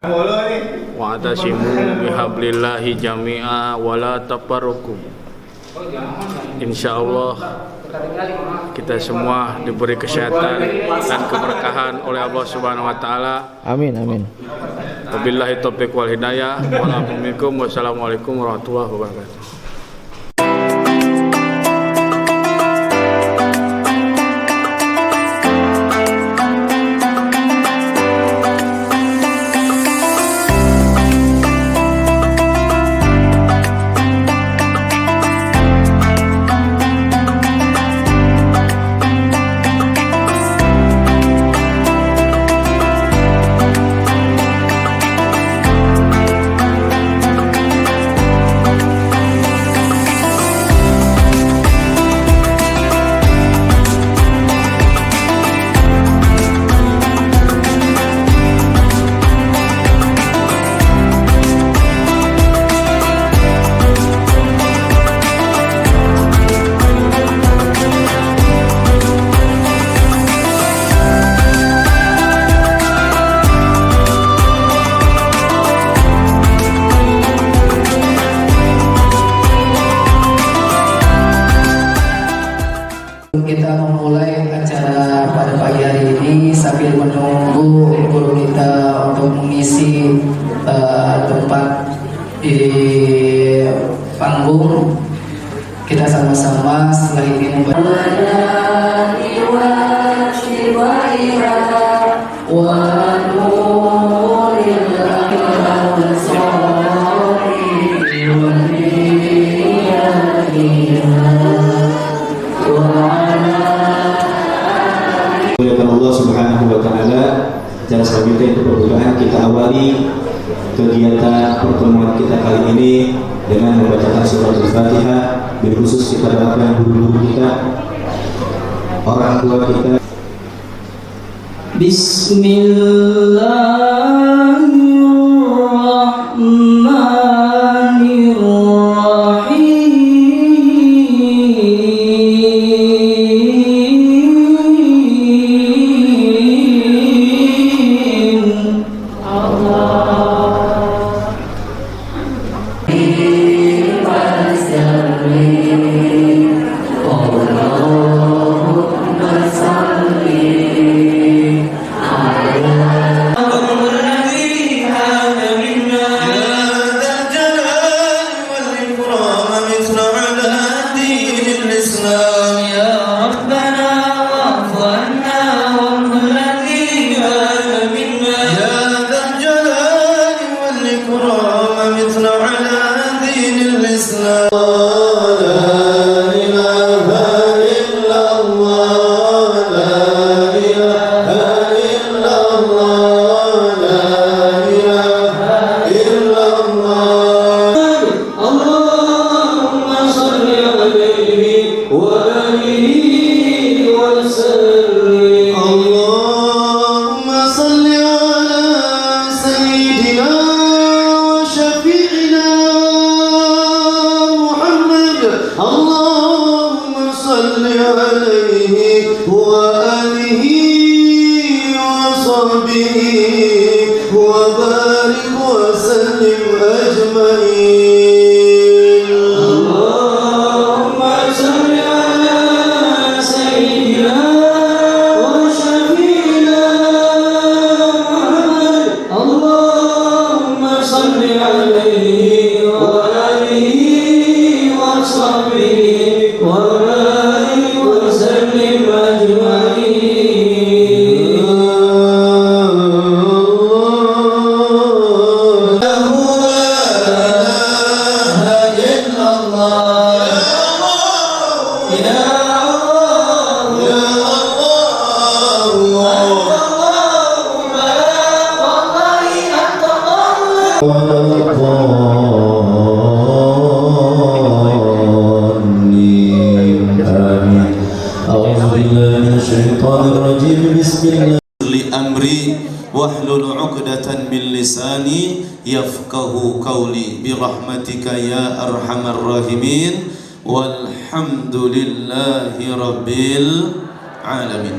Wa'tasimu bihablillahi jami'a wala tafarruqu. Insyaallah kita semua diberi kesehatan dan keberkahan oleh Allah Subhanahu wa taala. Amin amin. Wabillahi taufiq wal hidayah. Wassalamualaikum warahmatullahi wabarakatuh. Kita memulai acara pada pagi hari ini sambil menunggu guru kita untuk mengisi tempat di panggung. Kita sama-sama setelah ini Allah Subhanahu wa taala. Cara selanjutnya itu perbukaan kita awali kegiatan pertemuan kita kali ini dengan membacakan surat Al-Fatihah, bil khusus kita doakan guru-guru kita, orang tua kita. Bismillahirrahmanirrahim. wahlul 'uqdatan min lisani yafqahu qawli bi rahmatika ya arhamar rahimin walhamdulillahi rabbil alamin.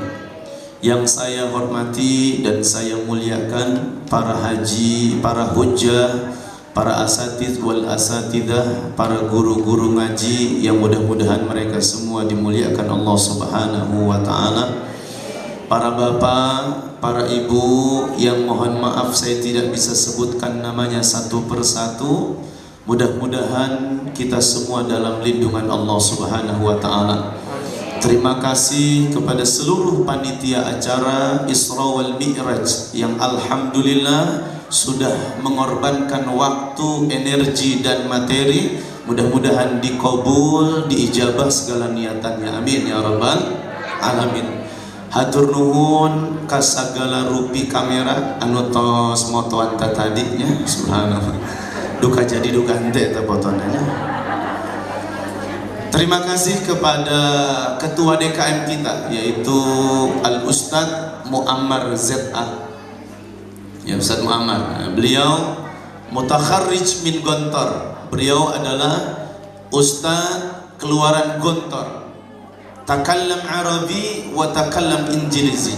Yang saya hormati dan saya muliakan para haji, para hujjah, para asatidz wal asatidah, para guru-guru ngaji yang mudah-mudahan mereka semua dimuliakan Allah Subhanahu wa taala. Para bapak, para ibu yang mohon maaf saya tidak bisa sebutkan namanya satu persatu. Mudah-mudahan kita semua dalam lindungan Allah Subhanahu wa taala. Terima kasih kepada seluruh panitia acara Isra wal Mi'raj yang alhamdulillah sudah mengorbankan waktu, energi dan materi. Mudah-mudahan dikabul, diijabah segala niatannya. Amin ya rabbal alamin. Hatur nuhun ka sagala rupi kamera anu tos motoan tadinya. Subhanallah. Duka jadi duka henteu eta fotonanya. Terima kasih kepada Ketua DKM kita yaitu Al-Ustadz Muammar ZA. Ya, Ustadz Muammar. Beliau mutakharrij min Gontor. Beliau adalah Ustadz keluaran Gontor. Takallam Arabi wa takallam Injilizi.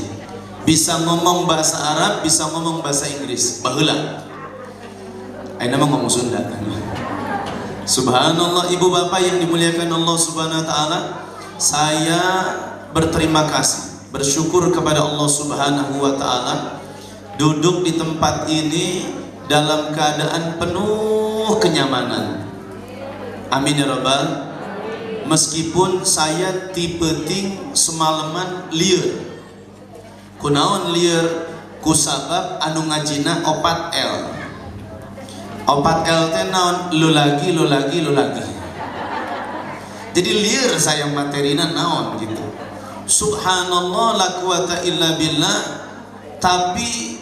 Bisa ngomong bahasa Arab, bisa ngomong bahasa Inggris. Baheula. Ayeuna mah ngomong Sunda. Subhanallah, ibu bapak yang dimuliakan Allah Subhanahu wa taala, saya berterima kasih, bersyukur kepada Allah Subhanahu wa taala duduk di tempat ini dalam keadaan penuh kenyamanan. Amin ya rabbal. Meskipun saya tipe ting semalaman lieur. Kunaon lieur? Kusabab anu ngajina 4L. 4L teh naon? Lu lagi. Jadi lieur saya materina naon gitu. Subhanallah la quwata illa billah. Tapi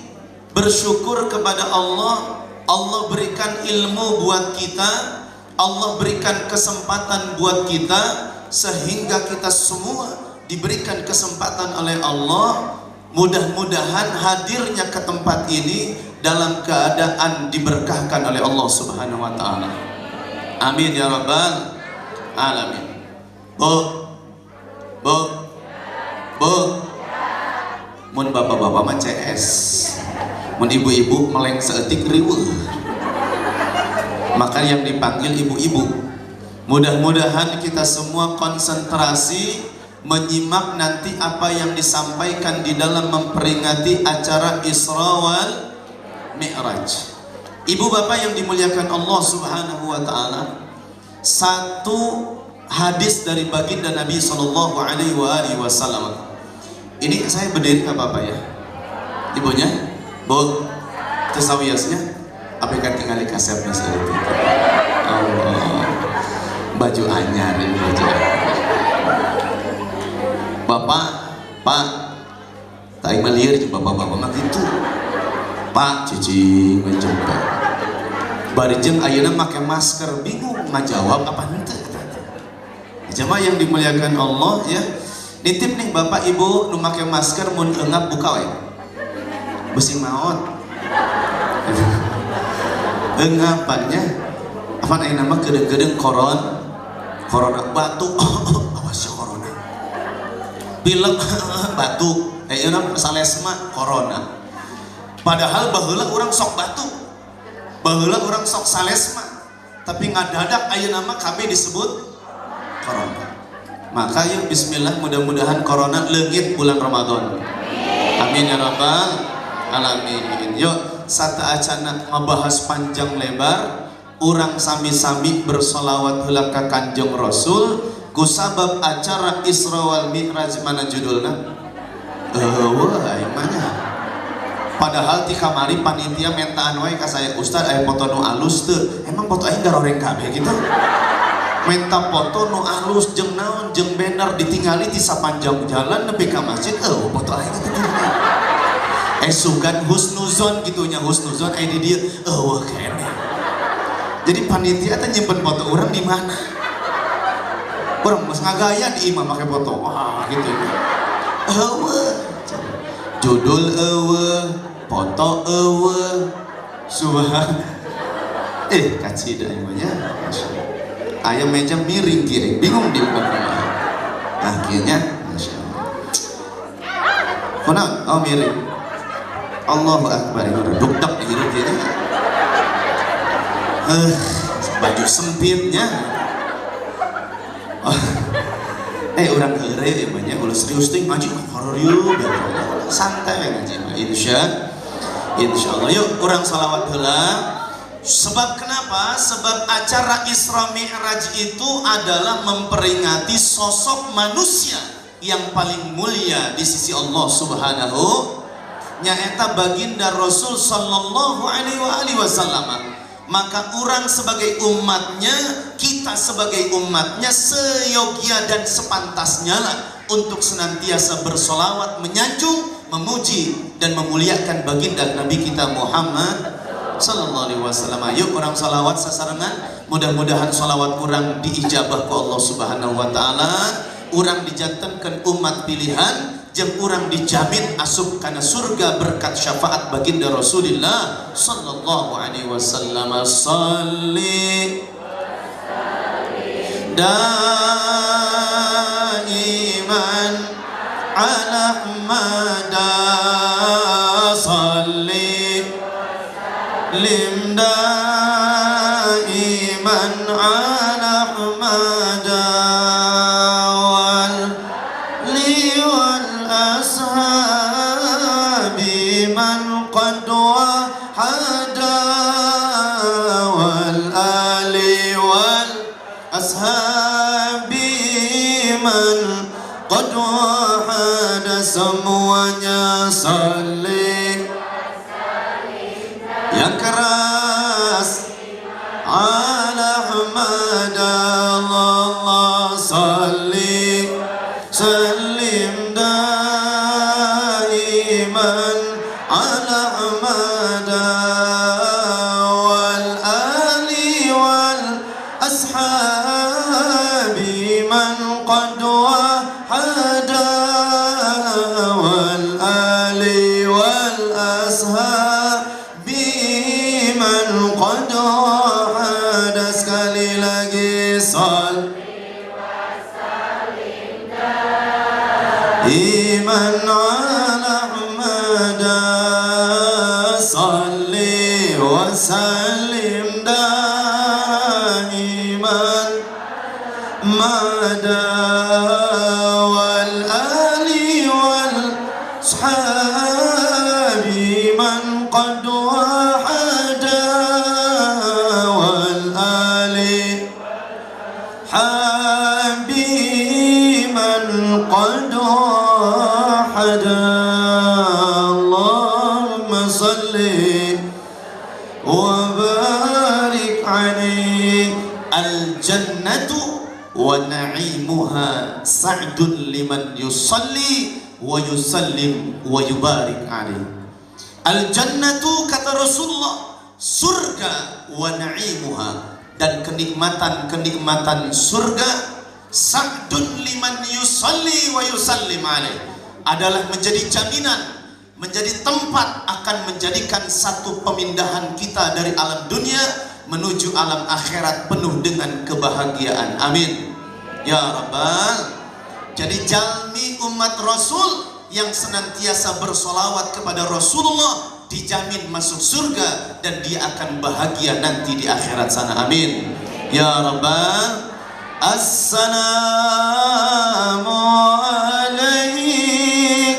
bersyukur kepada Allah, Allah berikan ilmu buat kita, Allah berikan kesempatan buat kita sehingga kita semua diberikan kesempatan oleh Allah. Mudah-mudahan hadirnya ke tempat ini dalam keadaan diberkahkan oleh Allah Subhanahu wa taala. Amin ya rabbal alamin. Bu. Mun bapak-bapak mah CS. Mun ibu-ibu meleng seetik riweuh. Maka yang dipanggil ibu-ibu. Mudah-mudahan kita semua konsentrasi menyimak nanti apa yang disampaikan di dalam memperingati acara Isra wal Mi'raj. Ibu bapak yang dimuliakan Allah Subhanahu wa taala, satu hadis dari baginda Nabi sallallahu alaihi wasallam. Ini saya berdiri nggak apa-apa ya? Ibunya, Bu, tesawiasnya, apa yang tinggal di kasetnya saya itu? Allah, baju anyar ini baju. Bapak, Pak, tak melihat bapak-bapak mah gitu. Pak, cici menjumpa. Barijeng ayeuna make masker, bingung ngajawab apa henteu. Jemaah yang dimuliakan Allah ya. Nitip nih Bapak Ibu nu make masker mun eungap buka we. Beusi maot. Eungapannya apa ayeuna mah gedeung-gedeung corona batuk. Awas ya corona. Pilek batuk. Ayeuna salesma corona. Padahal baheula urang sok batuk, baheula urang sok salesma, tapi ngadadak ayeuna mah kabeh disebut corona. Maka yuk bismillah, mudah-mudahan corona leungit bulan Ramadan. Amin ya rabbal alamin. Yuk sataacana membahas panjang lebar, urang sami-sami bersolawat heula ka Kanjeng Rasul kusabab acara Isra wal Mi'raj. Mana judulna? Wah, imanya. Padahal ti kamari panitia mentaan wae ka saya, Ustaz aya foto nu alus teu. Emang foto aing garoreng kabeh gitu. Menta foto nu alus jeung naon jeung banner ditingali ti sapanjang jalan nepi ka masjid. Foto aing teh. Sugan husnuzon gitu nya, husnuzon aya di dieu. Wah kene. Jadi panitia teh nyimpen foto urang di mana? Urang mah ngagaya di imam make foto. Wah gitu. Judul foto subhan kacida imanya ayam meja miring kiri bingung di akhirnya Masya Allah Mana? Oh mirip. Allahu Akbar. Duk-duk hirup dia. Baju sempitnya. Orang heureuy emangnya ulah serius teh ngaji horor yuk. Santai ngaji mah insyaallah. Yuk orang salawat heula. Sebab kenapa? Sebab acara Isra Mi'raj itu adalah memperingati sosok manusia yang paling mulia di sisi Allah Subhanahu nyaeta baginda Rasul sallallahu alaihi wasallam. Maka orang sebagai umatnya, kita sebagai umatnya seyogia dan sepantasnya lah untuk senantiasa bersolawat, menyanjung, memuji dan memuliakan baginda Nabi kita Muhammad sallallahu alaihi wasallam. Yuk orang salawat sasarangan. Mudah-mudahan salawat orang diijabah ku Allah Subhanahu wa taala. Orang dijantankan umat pilihan, jeung urang dijamin asup kana surga berkat syafaat baginda Rasulullah sallallahu alaihi wasallam. Salli daiman ala Ahmada, salli lim daiman ala Ahmada man qad wahada wal ali wal ashabi man qad wahada, semuanya salli yang keras ala Ahmad. Allah salli sallim daiman ala Ahmad wal ali wal ashabi man qad wahada wal ali wal ashabi man qad wahada. Sekali lagi salli wa sallim daiman ala Ahmad, salli wa sallim daiman mada wal ali wal ashabi man qad wahada wal ali habi man qad wahada. Allahumma salli wa barik alaihi. Al-jannatu wa na'imuha sa'dun liman yusalli wa yusallim wa yubarik alaihi. Al-jannatu kata Rasulullah, surga, wa na'imuha dan kenikmatan-kenikmatan surga, sa'dun liman yusalli wa yusallim alaihi adalah menjadi jaminan, menjadi tempat akan menjadikan satu pemindahan kita dari alam dunia menuju alam akhirat penuh dengan kebahagiaan. Amin ya Rabbal. Jadi jalmi umat Rasul yang senantiasa bersolawat kepada Rasulullah dijamin masuk surga dan dia akan bahagia nanti di akhirat sana. Amin ya Rabbal. Assalamu alaik,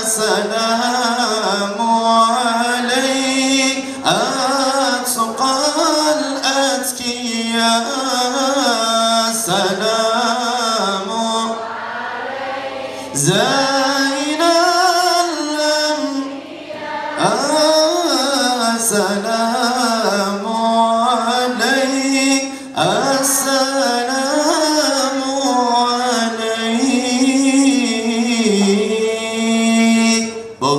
assalamu alaik, atqal atqiya, assalamu alaik, zainal assalamu alaik, assalamu alaik. Bu,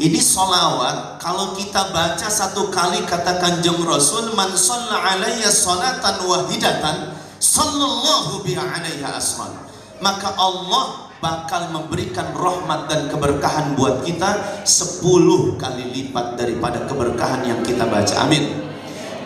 ini sholawat. Kalau kita baca satu kali kata Kanjeng Rasul, man shalla alayya sholatan wahidatan sallallahu biha alaiha asran, maka Allah bakal memberikan rahmat dan keberkahan buat kita 10 kali lipat daripada keberkahan yang kita baca. Amin.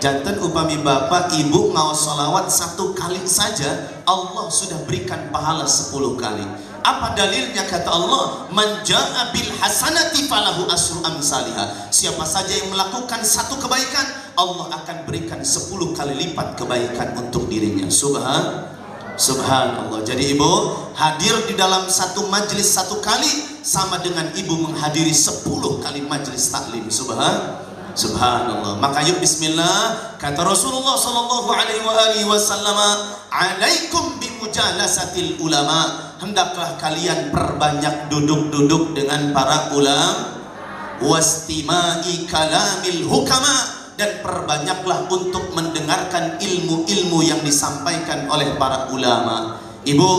Janten upami bapak ibu ngaos sholawat 1 kali saja Allah sudah berikan pahala 10 kali. Apa dalilnya? Kata Allah, man jaa bil hasanati falahu asru amsalihah. Siapa saja yang melakukan 1 kebaikan, Allah akan berikan 10 kali lipat kebaikan untuk dirinya. Subhanallah. Jadi ibu hadir di dalam 1 majelis 1 kali sama dengan ibu menghadiri 10 kali majelis taklim. Subhanallah. Maka yuk bismillah. Kata Rasulullah sallallahu alaihi wasallam, alaikum bimujalasatil ulama. Hendaklah kalian perbanyak duduk-duduk dengan para ulama, wastimai kalamil hukama, dan perbanyaklah untuk mendengarkan ilmu-ilmu yang disampaikan oleh para ulama. Ibu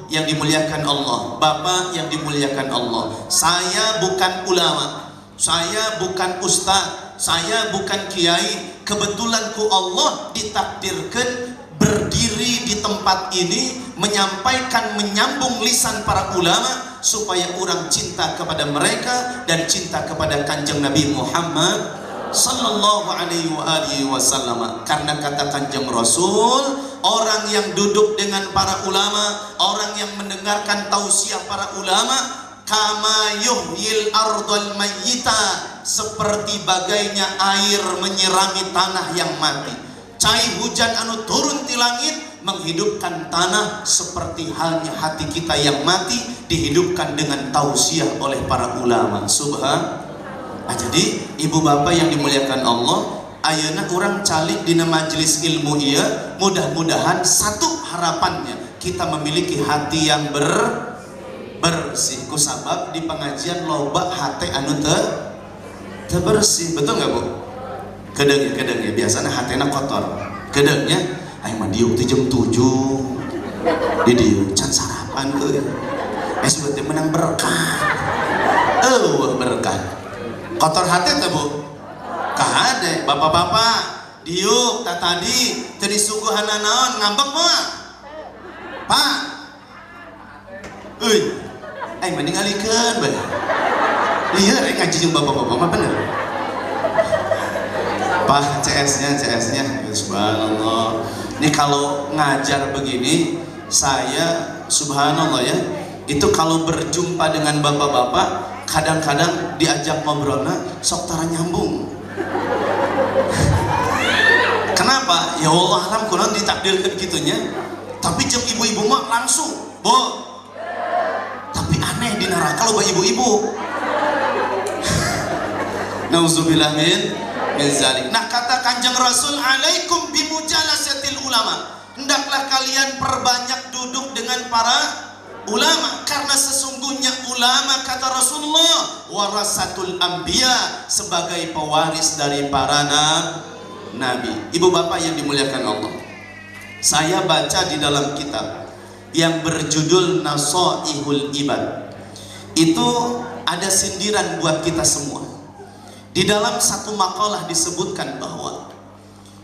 yang dimuliakan Allah, bapak yang dimuliakan Allah, saya bukan ulama, saya bukan ustaz, saya bukan kiai. Kebetulanku Allah ditakdirkan berdiri di tempat ini menyampaikan, menyambung lisan para ulama supaya orang cinta kepada mereka dan cinta kepada Kanjeng Nabi Muhammad sallallahu alaihi wasallam. Karena kata Kanjeng Rasul, orang yang duduk dengan para ulama, orang yang mendengarkan tausiah para ulama, kama yuhyil ardal mayyita, seperti bagainya air menyirami tanah yang mati. Cai hujan anu turun di langit menghidupkan tanah, seperti halnya hati kita yang mati dihidupkan dengan tausiah oleh para ulama. Jadi ibu bapak yang dimuliakan Allah, ayeuna urang calik dina majelis ilmu ieu, mudah-mudahan 1 harapannya kita memiliki hati yang bersih. Kusabab di pengajian loba hati anu teu bersih. Betul nggak Bu? Kedeng ya biasanya hatena kotor. Kedengnya ayo mah diuk teh jam 7 di diuk can sarapan euy. Sebetulnya menang berkah. Berkah. Kotor hati teh Bu? Kahade. Bapak-bapak diuk tadi teu disuguhan naon ngambek mah. Pak. Euy. Mending alikeun bae. Iya rek ngaji jeung bapak-bapak mah bener. Pak CS-nya subhanallah. Ini kalau ngajar begini saya subhanallah ya, itu kalau berjumpa dengan bapak-bapak kadang-kadang diajak ngobrolnya sok tara nyambung. Kenapa? Ya Allah alam kurang ditakdirkan gitunya. Tapi jeung ibu-ibu mah langsung, Bo. Tapi aneh di neraka loba ibu-ibu. Nauzubillah min zalik. Nah kata Kanjeng Rasul, alaikum bimujalasatil ulama. Hendaklah kalian perbanyak duduk dengan para ulama, karena sesungguhnya ulama kata Rasulullah warasatul anbiya, sebagai pewaris dari para nabi. Ibu bapak yang dimuliakan Allah, saya baca di dalam kitab yang berjudul Nasaihul Ibad, itu ada sindiran buat kita semua. Di dalam satu makalah disebutkan bahwa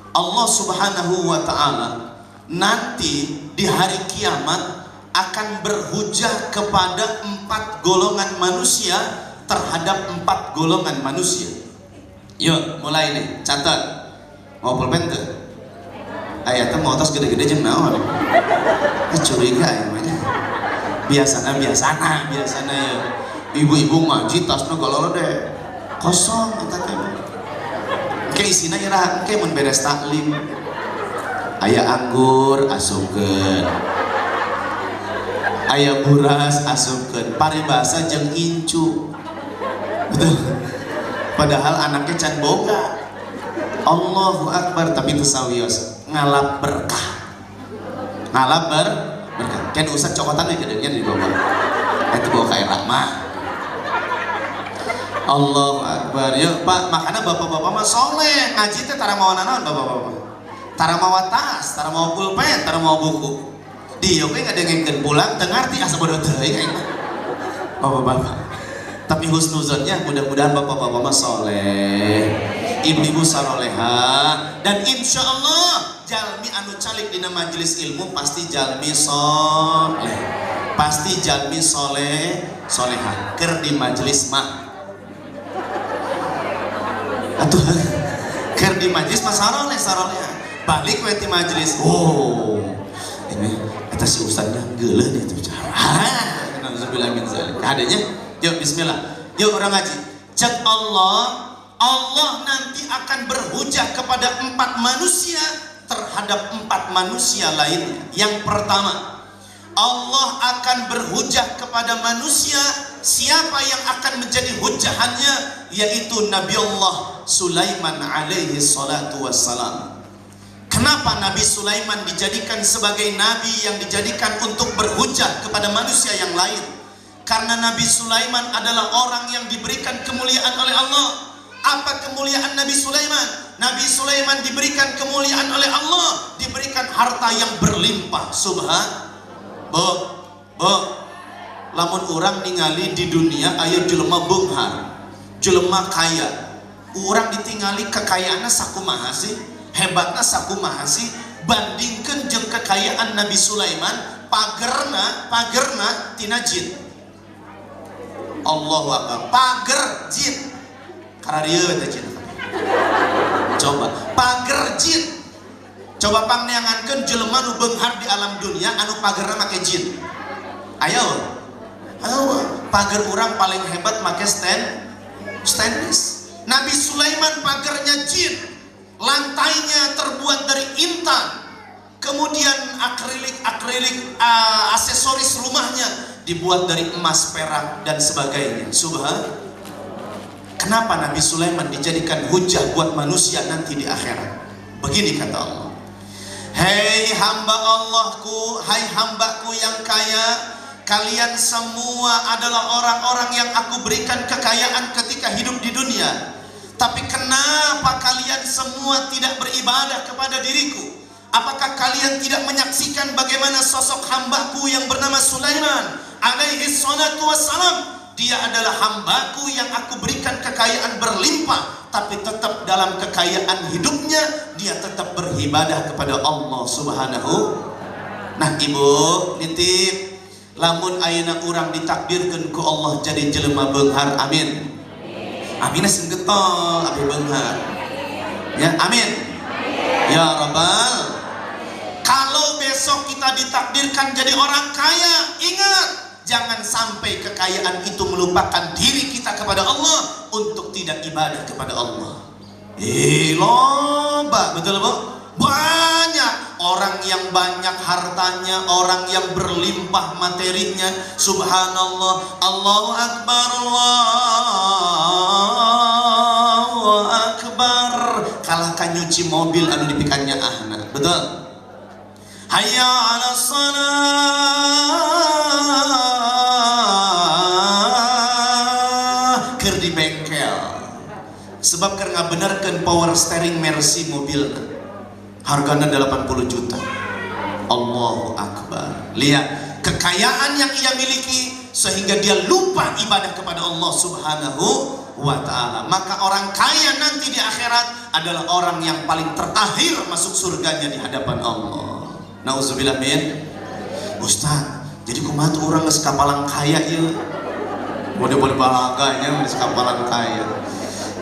Allah Subhanahu wa ta'ala nanti di hari kiamat akan berhujah kepada 4 golongan manusia terhadap 4 golongan manusia. Yuk mulai nih, catat. Mau pulpen tuh? Ayatnya mau tos gede-gede jeung naon? Curiga emangnya. Biasana ya. Ibu-ibu ngaji tasna galolo deh. Kosong kita teh. Ke isina iraha ke mun beres taklim. Aya anggur asupkeun. Aya buras asupkeun. Paribasa jeung incu. Betul. Padahal anaknya can boga. Allahu Akbar, tapi itu sawios ngalap berkah. Ngalap berkah. Kan usah cokotan we gedengnya di bawah. Itu bawa kayak rahmah. Allahu Akbar. Yuk Pak, makanya bapak-bapak mah soleh ngaji teh tara mawa naon bapak-bapak. Tara mawa tas, tara mawa pulpen, tara mawa buku. Dieu ge ngadengengkeun pulang teu ngarti asa bodoh teuing aing mah. Bapak-bapak. Tapi husnuzonnya mudah-mudahan bapak-bapak mah soleh, ibu-ibu saroleha, dan insya Allah jalmi anu calik dina majelis ilmu pasti jalmi soleh, pasti jalmi soleha keur di majelis mah. Atuh keur ker di majlis mas saroleh balik we ti majlis, oh ini kata si ustaznya geuleuh nih tuh cara nauzubillah min zalik. Adanya yuk bismillah, yuk orang ngaji. Cek Allah nanti akan berhujah kepada 4 manusia terhadap 4 manusia lainnya. Yang pertama, Allah akan berhujah kepada manusia. Siapa yang akan menjadi hujahannya? Yaitu Nabi Allah Sulaiman alaihi salatu wassalam. Kenapa Nabi Sulaiman dijadikan sebagai nabi yang dijadikan untuk berhujah kepada manusia yang lain? Karena Nabi Sulaiman adalah orang yang diberikan kemuliaan oleh Allah. Apa kemuliaan Nabi Sulaiman? Nabi Sulaiman diberikan kemuliaan oleh Allah, diberikan harta yang berlimpah. Lamun orang ningali di dunia aya jelema beunghar, jelema kaya. Urang ditingali kekayaanna sakumaha sih? Hebatna sakumaha sih? Bandingkeun jeung kekayaan Nabi Sulaiman, pagerna tina jin. Allahu akbar. Pager jin. Kararieu eta jin. Coba pager jin. Coba pangneangankeun jelema nu beunghar di alam dunia anu pagerna make jin. Ayo. Pager urang paling hebat make stainless. Nabi Sulaiman pagernya jin. Lantainya terbuat dari intan. Kemudian akrilik aksesoris rumahnya dibuat dari emas, perak dan sebagainya. Kenapa Nabi Sulaiman dijadikan hujah buat manusia nanti di akhirat? Begini kata Allah. Hei hamba Allahku, hai hambaku yang kaya, kalian semua adalah orang-orang yang aku berikan kekayaan ketika hidup di dunia. Tapi kenapa kalian semua tidak beribadah kepada diriku? Apakah kalian tidak menyaksikan bagaimana sosok hambaku yang bernama Sulaiman alaihi salatu wassalam? Dia adalah hambaku yang aku berikan kekayaan berlimpah, tapi tetap dalam kekayaan hidupnya dia tetap beribadah kepada Allah subhanahu. Nah ibu nitip, lamun ayeuna urang ditakdirkeun ku Allah jadi jelema beunghar, amin. Amin sing getol abi beunghar. Ya, amin. Ya Rabbal. Kalau besok kita ditakdirkan jadi orang kaya, ingat, jangan sampai kekayaan itu melupakan diri kita kepada Allah untuk tidak ibadah kepada Allah. Loba, betul Bu? Banyak orang yang banyak hartanya, orang yang berlimpah materinya. Subhanallah, Allahu Akbar, Allahu Akbar. Kalahkan nyuci mobil anu dipikannya ahna, betul? Hayya 'alas shalah, keur di bengkel. Sebab keur ngabenerkeun power steering Mercy mobilna. Harganya 80 juta. Allahu Akbar. Lihat kekayaan yang ia miliki sehingga dia lupa ibadah kepada Allah subhanahu wa ta'ala. Maka orang kaya nanti di akhirat adalah orang yang paling terakhir masuk surganya di hadapan Allah. Nauzubillah min. Ustaz, jadi kumaha tuh urang geus kapalang kaya ieu? Mode-mode balaganya geus kapalang kaya.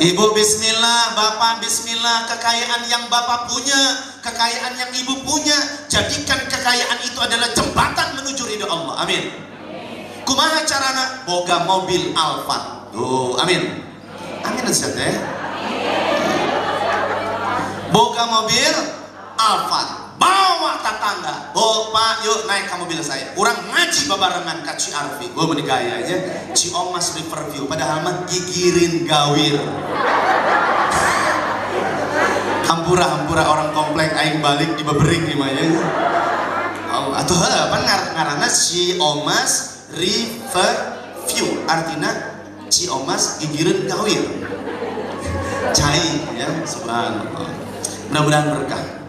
Ibu bismillah, bapak bismillah, kekayaan yang bapak punya, kekayaan yang ibu punya, jadikan kekayaan itu adalah jembatan menuju ridha Allah. Amin. Kumaha carana? Boga mobil Alfa. Tuh, amin. Amin Ustaz teh. Boga mobil Alfa. Bawa tetangga, Pak yuk naik ke mobil saya. Urang ngaji babarengan ka Ci Arfi. Gua meni gaya aja. Ci Omas Riverview, padahal mah gigirin gawir. Hampura orang komplek aing balik di babering di mah ya. Oh, atuh apa ngaranna Ci Omas Riverview. Artinya Ci Omas gigirin gawir. Cai ya, subhanallah. Mudah-mudahan berkah.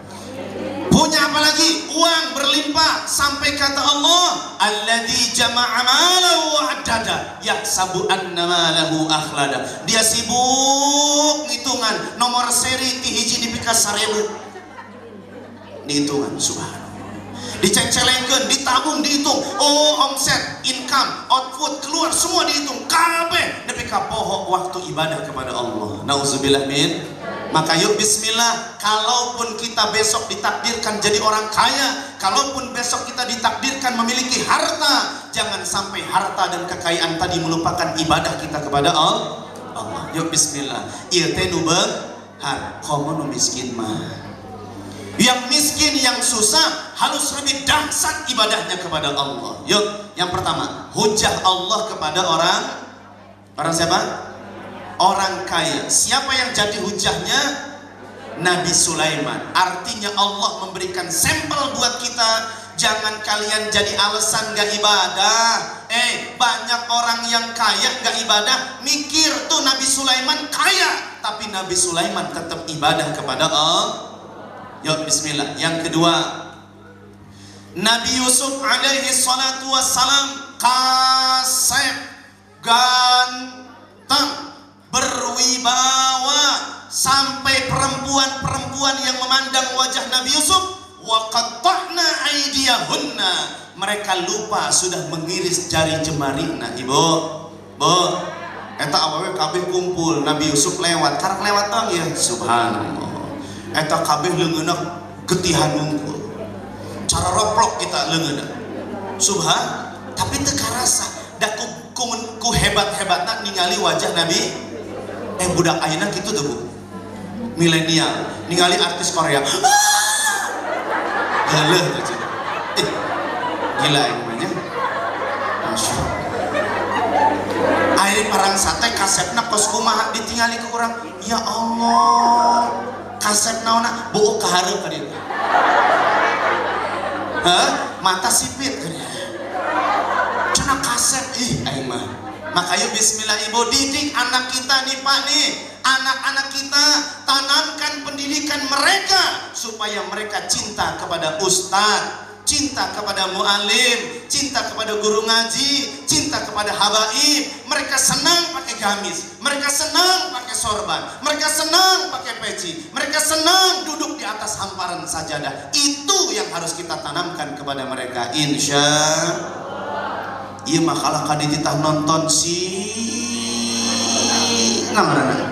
Punya apa lagi? Uang berlimpah. Sampai kata Allah, alladzi jama'a malahu wa addada yahsabu anna malahu akhlada. Dia sibuk ngitungan nomor seri ti hiji dipika 1000. Dihitungan, subhanallah. Dicengcelengkeun, ditabung, dihitung. Oh, omset, income, output, keluar semua dihitung. Kabeh nepi ka poho waktu ibadah kepada Allah. Nauzubillah min. Maka yuk bismillah, kalaupun kita besok ditakdirkan jadi orang kaya, kalaupun besok kita ditakdirkan memiliki harta, jangan sampai harta dan kekayaan tadi melupakan ibadah kita kepada Allah. Yuk bismillah. Ieu teh nu beunghar, komo nu miskin mah. Yang miskin, yang susah harus lebih dahsyat ibadahnya kepada Allah. Yuk, yang pertama, hujah Allah kepada orang siapa? Orang kaya. Siapa yang jadi hujahnya? Nabi Sulaiman. Artinya Allah memberikan sampel buat kita. Jangan kalian jadi alasan gak ibadah. Banyak orang yang kaya gak ibadah. Mikir tuh Nabi Sulaiman kaya, tapi Nabi Sulaiman tetap ibadah kepada Allah. Yuk bismillah. Yang kedua, Nabi Yusuf alaihi salatu wassalam kasep, ganteng, berwibawa, sampai perempuan-perempuan yang memandang wajah Nabi Yusuf wa qatta'na aydiyahunna, mereka lupa sudah mengiris jari jemarinya. Ibu, eta awewe kabeh kumpul, Nabi Yusuf lewat, karek lewat dong ya, subhanallah. Eta kabeh leungeunna getihan ngumpul, cara roplok kita leungeunna, subhan, tapi teu karasa da ku hebat-hebatna ningali wajah Nabi. Budak ayeuna kitu tuh Bu, milenial ningali artis Korea, galeh tuh, gila emangnya. Ayeuna parang sate kasepna kos kumaha ditingali ke urang, ya Allah, kasep naonna beuh kahareup ka dieu. Mata sipit cenah kasep, aing mah. Maka yuk bismillah ibu, didik anak kita nih Pak nih, anak-anak kita tanamkan pendidikan mereka supaya mereka cinta kepada ustadz, cinta kepada mu'alim, cinta kepada guru ngaji, cinta kepada habaib. Mereka senang pakai gamis, mereka senang pakai sorban, mereka senang pakai peci, mereka senang duduk di atas hamparan sajadah. Itu yang harus kita tanamkan kepada mereka, insya. Iya makalah kadititah nonton si ngamarana,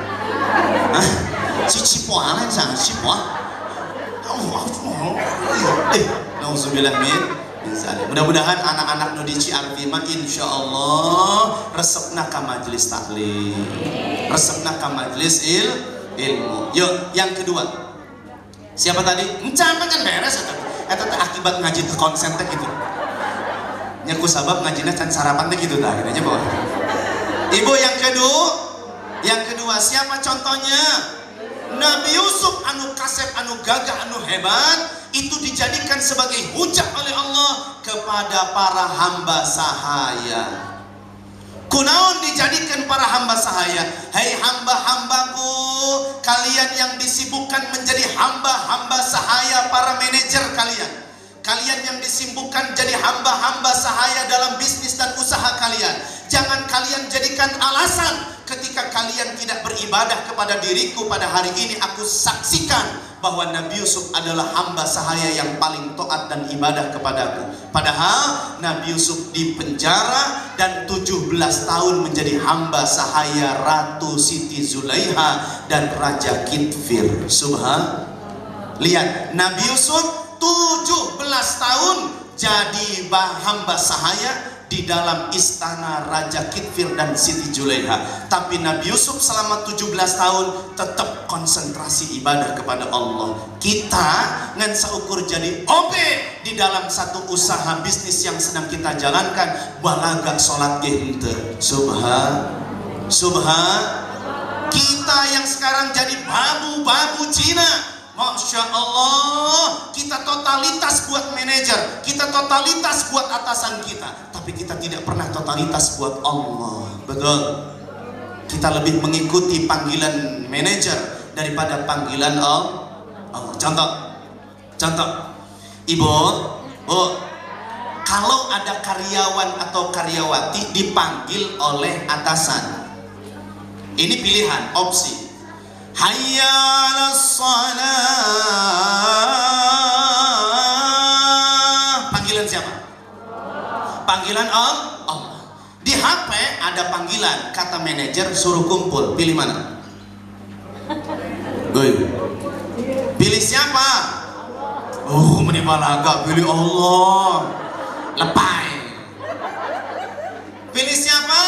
si Cipoa kan sang Cipoa. Nauzubillah min zalik. Mudah-mudahan anak-anak nu di Ciarfi mah insyaallah resepna ka majelis taklim, resepna ka majelis ilmu. Yuk, yang kedua. Siapa tadi? Encan kan beres eta teh akibat ngaji teh konsen teh gitu. Nyaku sabab ngajina can sarapan teh gitu dah kitanya bawa. Ibu yang kedua siapa contohnya? Nabi Yusuf anu kasep, anu gagah, anu hebat, itu dijadikan sebagai hujah oleh Allah kepada para hamba sahaya. Kunaon dijadikan para hamba sahaya? Hai hamba-hambaku, kalian yang disibukkan menjadi hamba-hamba sahaya para manajer kalian. Kalian yang disibukkan jadi hamba-hamba sahaya dalam bisnis dan usaha kalian. Jangan kalian jadikan alasan ketika kalian tidak beribadah kepada diriku pada hari ini. Aku saksikan bahwa Nabi Yusuf adalah hamba sahaya yang paling taat dan ibadah kepadaku. Padahal Nabi Yusuf dipenjara dan 17 tahun menjadi hamba sahaya Ratu Siti Zulaiha dan Raja Kitfir. Subhan. Lihat Nabi Yusuf 17 tahun jadi hamba sahaya di dalam istana Raja Kitfir dan Siti Zulaiha. Tapi Nabi Yusuf selama 17 tahun tetap konsentrasi ibadah kepada Allah. Kita ngan saukur jadi OB di dalam satu usaha bisnis yang sedang kita jalankan, balaga sholat ge henteu. Subhan. Kita yang sekarang jadi babu-babu Cina, Masya Allah, kita totalitas buat manajer, kita totalitas buat atasan kita, tapi kita tidak pernah totalitas buat Allah. Betul. Kita lebih mengikuti panggilan manajer daripada panggilan Allah. Contoh, Ibu, kalau ada karyawan atau karyawati dipanggil oleh atasan, ini pilihan, opsi. Hayya 'alas shalah. Panggilan siapa? Panggilan Allah. Di HP ada panggilan, kata manajer suruh kumpul, pilih mana? Pilih siapa? Oh, menibalaga, pilih Allah. Lepai. Pilih siapa?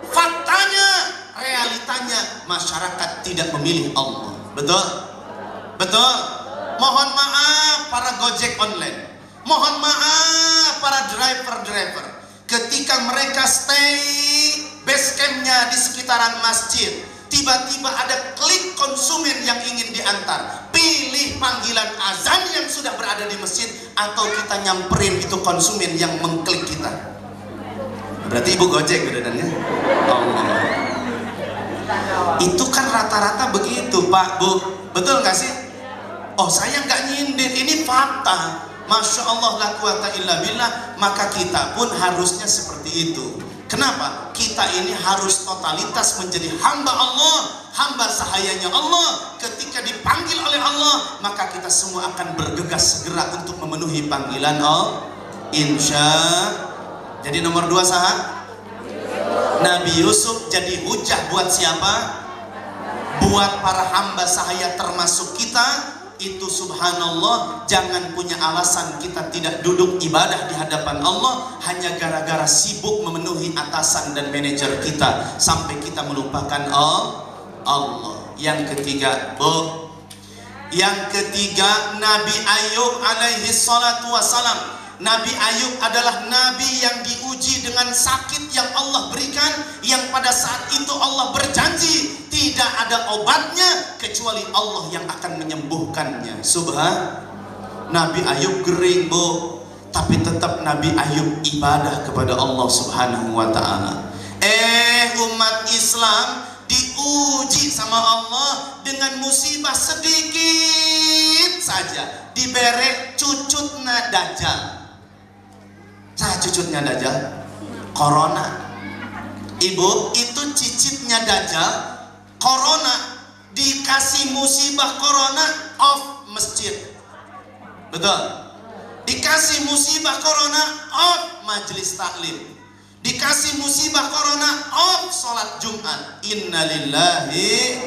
Faktanya, realitanya masyarakat tidak memilih Allah. Betul? Betul? Mohon maaf para Gojek online. Mohon maaf para driver-driver. Ketika mereka stay base campnya di sekitaran masjid, tiba-tiba ada klik konsumen yang ingin diantar. Pilih panggilan azan yang sudah berada di masjid, atau kita nyamperin itu konsumen yang mengklik kita. Berarti ibu Gojek benerannya. Allah. Itu kan rata-rata begitu Pak Bu. Betul nggak sih? Oh, saya nggak nyindir, ini fakta. Masya Allah, la quwata illa billah. Maka kita pun harusnya seperti itu. Kenapa? Kita ini harus totalitas menjadi hamba Allah, hamba sahayanya Allah. Ketika dipanggil oleh Allah, maka kita semua akan bergegas segera untuk memenuhi panggilan Allah. Insya. Jadi nomor 2 saha? Nabi Yusuf jadi hujah buat siapa? Buat para hamba sahaya termasuk kita. Itu subhanallah, jangan punya alasan kita tidak duduk ibadah di hadapan Allah hanya gara-gara sibuk memenuhi atasan dan manajer kita sampai kita melupakan Allah. Yang ketiga, Bu. Yang ketiga, Nabi Ayub alaihi salatu wassalam. Nabi Ayub adalah nabi yang diuji dengan sakit yang Allah berikan, yang pada saat itu Allah berjanji tidak ada obatnya kecuali Allah yang akan menyembuhkannya. Nabi Ayub kering, Bu, tapi tetap Nabi Ayub ibadah kepada Allah Subhanahu wa ta'ala. Umat Islam diuji sama Allah dengan musibah sedikit saja, diberi cucutna dajjal. Cucutnya dajjal, corona. Ibu, itu cicitnya dajjal, corona. Dikasih musibah corona, off masjid. Betul? Dikasih musibah corona, off majelis taklim. Dikasih musibah corona, off sholat Jumat. Innalillahi.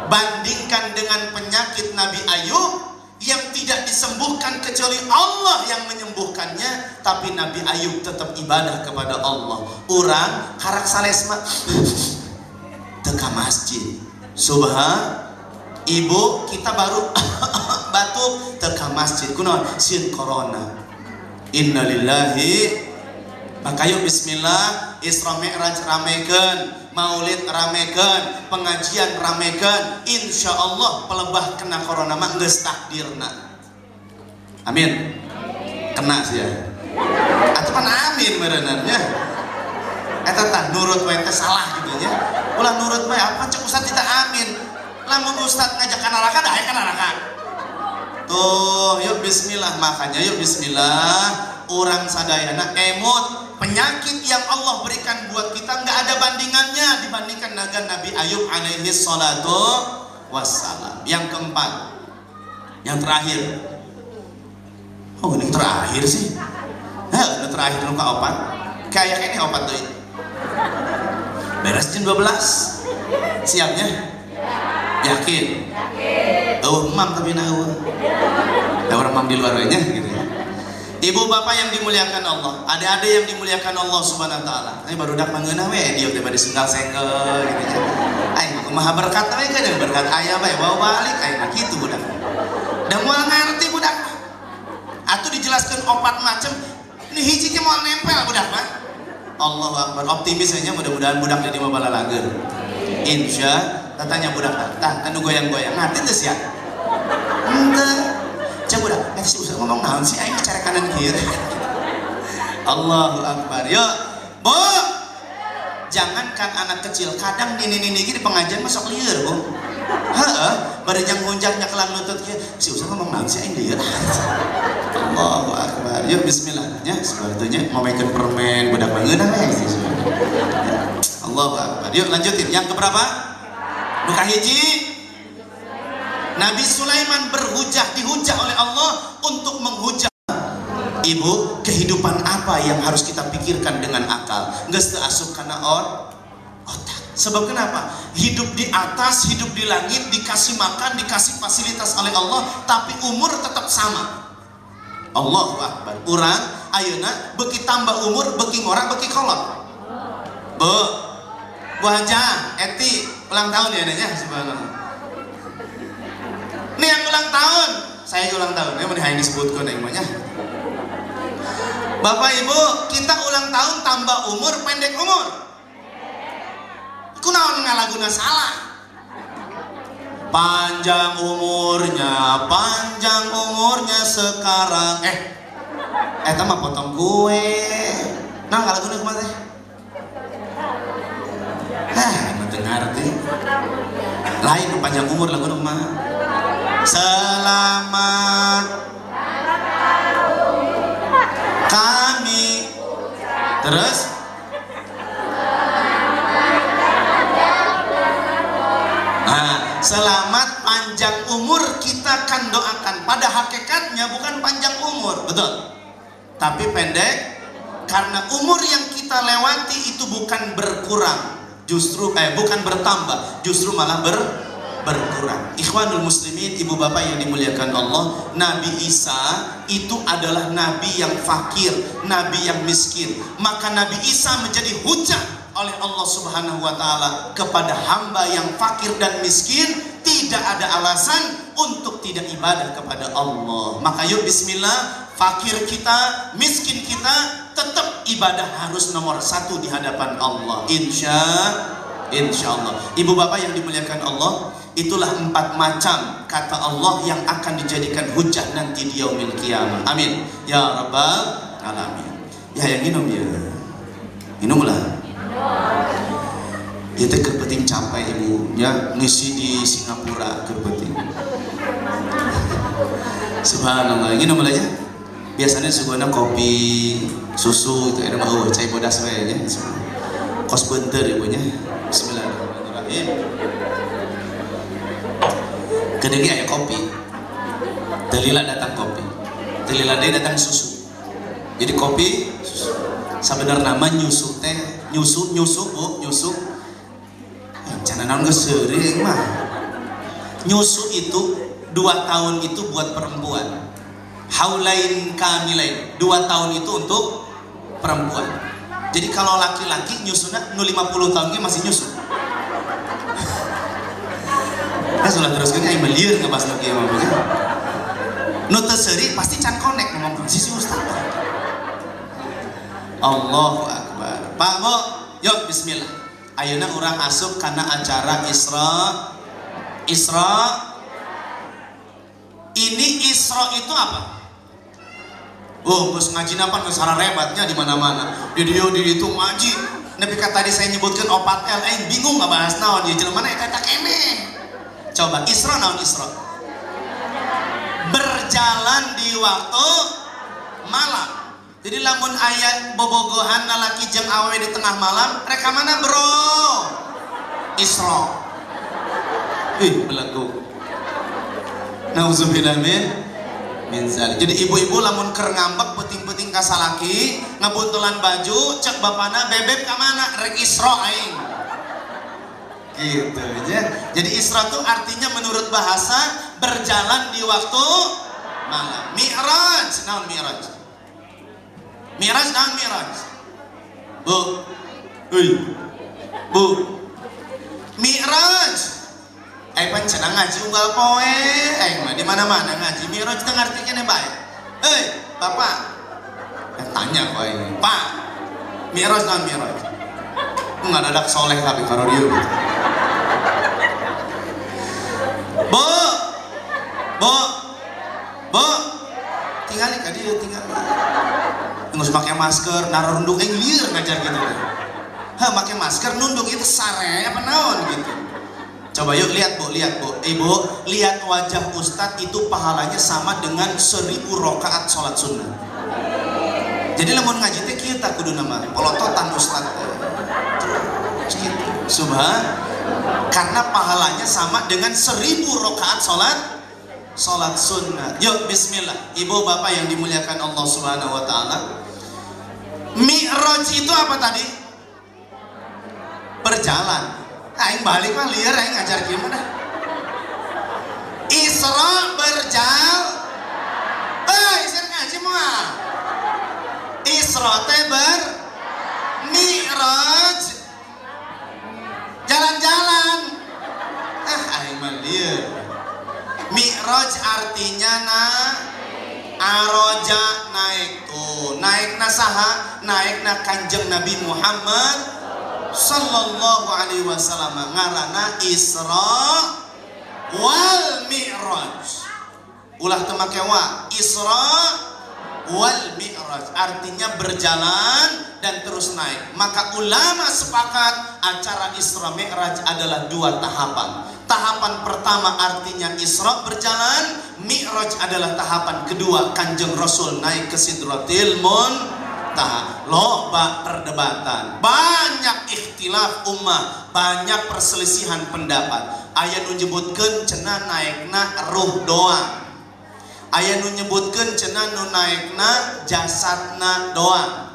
Bandingkan dengan penyakit Nabi Ayub yang tidak disembuhkan kecuali Allah yang menyembuhkannya, tapi Nabi Ayub tetap ibadah kepada Allah. Urang karak salesma teka masjid. Ibu kita baru batuk teka masjid kunaon sieun corona. Innalillahi. Maka yuk bismillah, Isra Mi'raj ramekeun, Maulid ramekeun, pengajian ramekeun. Insya Allah pelebah kena corona mah geus takdirna. Amin. Kena sih ya. Atuh kan amin meureunannya. Eta tah nurut we teh salah gitu nya. Ulah nurut we apa cek ustaz tidak amin. Lamun ustaz ngajak ka neraka da aya ka neraka. Tuh, yuk bismillah. Makanya yuk bismillah. Orang sadayana emot. Penyakit yang Allah berikan buat kita nggak ada bandingannya dibandingkan dengan Nabi Ayub alaihi salatu wassalam. Yang keempat, yang terakhir. Oh, ini terakhir sih. Ini terakhir nuka opat. Kayak ini opat tuh. Beres jam 12. Siapnya? Yakin? Mam tapi nahu. Ada orang mam di luarnya gitu ya. Ibu bapak yang dimuliakan Allah, adik-adik yang dimuliakan Allah Subhanahu wa taala. Ini baru dak mangeunah we dia teh bade sunggal sengkel gitu ya. Aing kumaha berkat we kan berkat aya bae bawa balik aing mah kitu budak. Da moal ngarti budak. Atuh dijelaskeun opat macam, ini hiji ge moal nempel budak mah. Allahu Akbar, optimis aja mudah-mudahan budak jadi mah balalageun. Insya katanya budak tah anu goyang-goyang ngati teh sia. Henteu. Coba dah, nanti si Ustaz ngomong naon sih, aing cara kanan kiri. Allahu Akbar. Yuk, Bu. Jangankan anak kecil, kadang nini-nini di pengajian masuk lieur, Bu. Heeh, bari jang hunjaknya kelang lutut kieu. Si Ustaz ngomong naon sih aing lieur. Allahu Akbar. Yuk bismillah. Ya, sebetulnya mau makan permen budak bangeunah we. Allahu Akbar. Yuk lanjutin. Yang keberapa? Buka hiji. Nabi Sulaiman dihujah oleh Allah untuk menghujah. Ibu, kehidupan apa yang harus kita pikirkan dengan akal? Geus teu asup kana otak. Sebab kenapa? Hidup di atas, hidup di langit, dikasih makan, dikasih fasilitas oleh Allah, tapi umur tetap sama. Allahu Akbar. Urang ayeuna beki tambah umur, beki ngora, beki kolot. Bu Haja, Eti ulang tahun ya adanya, subhanallah. Ini yang ulang tahun, saya ulang tahun. Ya mau disebutkan namanya. Bapak Ibu, kita ulang tahun tambah umur, pendek umur. Kunaon ngalaguna salah. Panjang umurnya sekarang. Eta mah potong kue. Nah ngalaguna kumaha teh? Dengar teh. Lain panjang umur laguna kumaha? Selamat kami. Terus selamat panjang umur kita akan doakan. Pada hakikatnya bukan panjang umur, betul, tapi pendek. Karena umur yang kita lewati itu bukan berkurang, justru bukan bertambah, justru malah berkurang. Ikhwanul muslimin, ibu bapak yang dimuliakan Allah, Nabi Isa itu adalah nabi yang fakir, nabi yang miskin. Maka Nabi Isa menjadi hujah oleh Allah Subhanahu wa taala kepada hamba yang fakir dan miskin. Tidak ada alasan untuk tidak ibadah kepada Allah. Maka yuk bismillah, fakir kita, miskin kita, tetap ibadah harus nomor 1 di hadapan Allah. Insya Allah. Ibu bapak yang dimuliakan Allah, itulah 4 macam kata Allah yang akan dijadikan hujah nanti di yaumil qiyamah. Amin ya rabbal alamin. Ya yang minum ya. Minumlah. Ya teh kepenting capai ibunya ngisi di Singapura kepenting. Subhanallah. Ini nomor aja. Biasanya sugana kopi, susu itu ada mah cai bodas we nya. Kos beunteur ibunya. Bismillahirrahmanirrahim. Kedegi aya kopi. Telila datang kopi. Telila deui datang susu. Jadi kopi susu. Sabenerna nama nyusuk teh, nyusuk Bu, nyusuk. Jangan naon geus seureung mah. Nyusuk itu 2 tahun itu buat perempuan. Haulain kamilain, 2 tahun itu untuk perempuan. Jadi kalau laki-laki nyusuna nu 50 tahun ge masih nyusuk. Nah sudah terus kan aing melieur ngebahas lagi mah ya. Nu teu seuri pasti can connect ngomong si ustaz. Allahu Akbar. Pak Bu, yuk bismillah. Ayeuna urang asup kana acara Isra. Ini Isra itu apa? Oh, bos ngaji napa geus sararebatnya di mana-mana. Di itu ngaji. Nepi ka tadi saya nyebutkan 4L, aing bingung ngabahas naon ieu jelema na eta keneh. Coba Isra naon Isra? Berjalan di waktu malam. Jadi lamun ayat bobogohan lalaki jeung awewe di tengah malam, reka mana bro? Isra. Belegu. Nauzubillah min zalik. Jadi ibu-ibu lamun keur ngambek penting-penting ka salaki, ngabuntulan baju, cek bapana bebek ka mana? Rek Isra aing. Gitu ya. Jadi Isra itu artinya menurut bahasa berjalan di waktu malam. Mi'raj, naon Mi'raj? Mi'raj naon Mi'raj? Bu. Mi'raj. Pan cenah ngaji unggal poe, aing mah di mana-mana ngaji. Mi'raj teh ngartikeun bae. Bapak. Tanya kok ini. Pak. Mi'raj naon Mi'raj? Ngadadak soleh tapi karo dieu gitu. Bu. Tinggal ka dieu tinggal. Ngus pakai masker, naruh nunduk lieur ngajar gitu. Pakai masker nunduk itu sare apa naon gitu. Coba yuk lihat Bu. Ibu, lihat wajah Ustadz itu pahalanya sama dengan 1000 rakaat sholat sunnah. Jadi lamun ngaji teh kieu tah kudu nama polototan Ustadz. Gitu. Subhan. Karena pahalanya sama dengan 1000 rakaat sholat sunnah. Yuk bismillah. Ibu bapak yang dimuliakan Allah Subhanahu wa taala. Mi'raj itu apa tadi? Berjalan. Aing balik mah liar, aing ngajar gimana? Isra berjalan. Isra ngaji mah. Isra teh Mi'raj jalan-jalan. Aing mah liar. Mi'raj artinya aroja naik tuh. Naik saha? Naik Kanjeng Nabi Muhammad sallallahu alaihi wasallam. Ngaranna Isra wal Mi'raj. Ulah teu make wa. Isra wal Mi'raj artinya berjalan dan terus naik. Maka ulama sepakat acara Isra Mi'raj adalah 2 tahapan. Tahapan pertama artinya Isra berjalan, Mi'raj adalah tahapan kedua, Kanjeng Rasul naik ke Sidratil Muntaha. Loba perdebatan, banyak ikhtilaf ummah, banyak perselisihan pendapat. Aya nu nyebutkeun cenah naikna ruh doang. Aya nu nyebutkeun cenah nu naikna jasadna doang.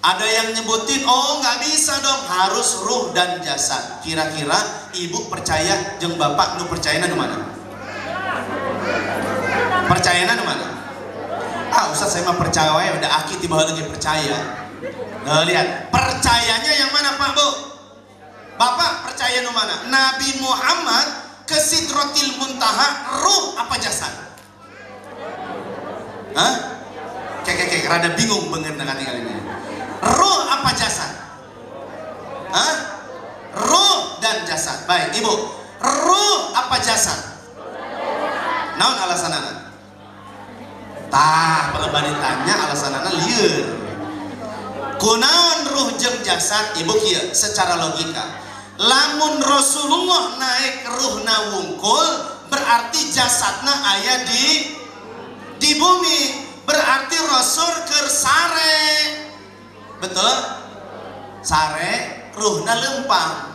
Ada yang nyebutin, oh nggak bisa dong, harus ruh dan jasad. Kira-kira ibu percaya jeung bapak nu percayana nu mana? Percayana nu mana? Ustaz saya mah percaya wae, udah aki tiba lagi percaya. Nah, lihat, percayanya yang mana Pak Bu? Bapak percaya nu mana? Nabi Muhammad ke Sidratil Muntaha ruh apa jasad? Hah? Kayak rada bingung banget dengan kali ini. Ruh apa jasad? Hah? Ruh dan jasad. Baik, Ibu. Ruh apa jasad? Naon alasanana? Tah, kalau ditanya alasanana lieur. Kunaon ruh jeung jasad? Ibu kieu secara logika. Lamun Rasulullah naik ruhna wungkul, berarti jasadna aya di bumi. Berarti Rasul keur sare. Betul? Sare ruhna lempang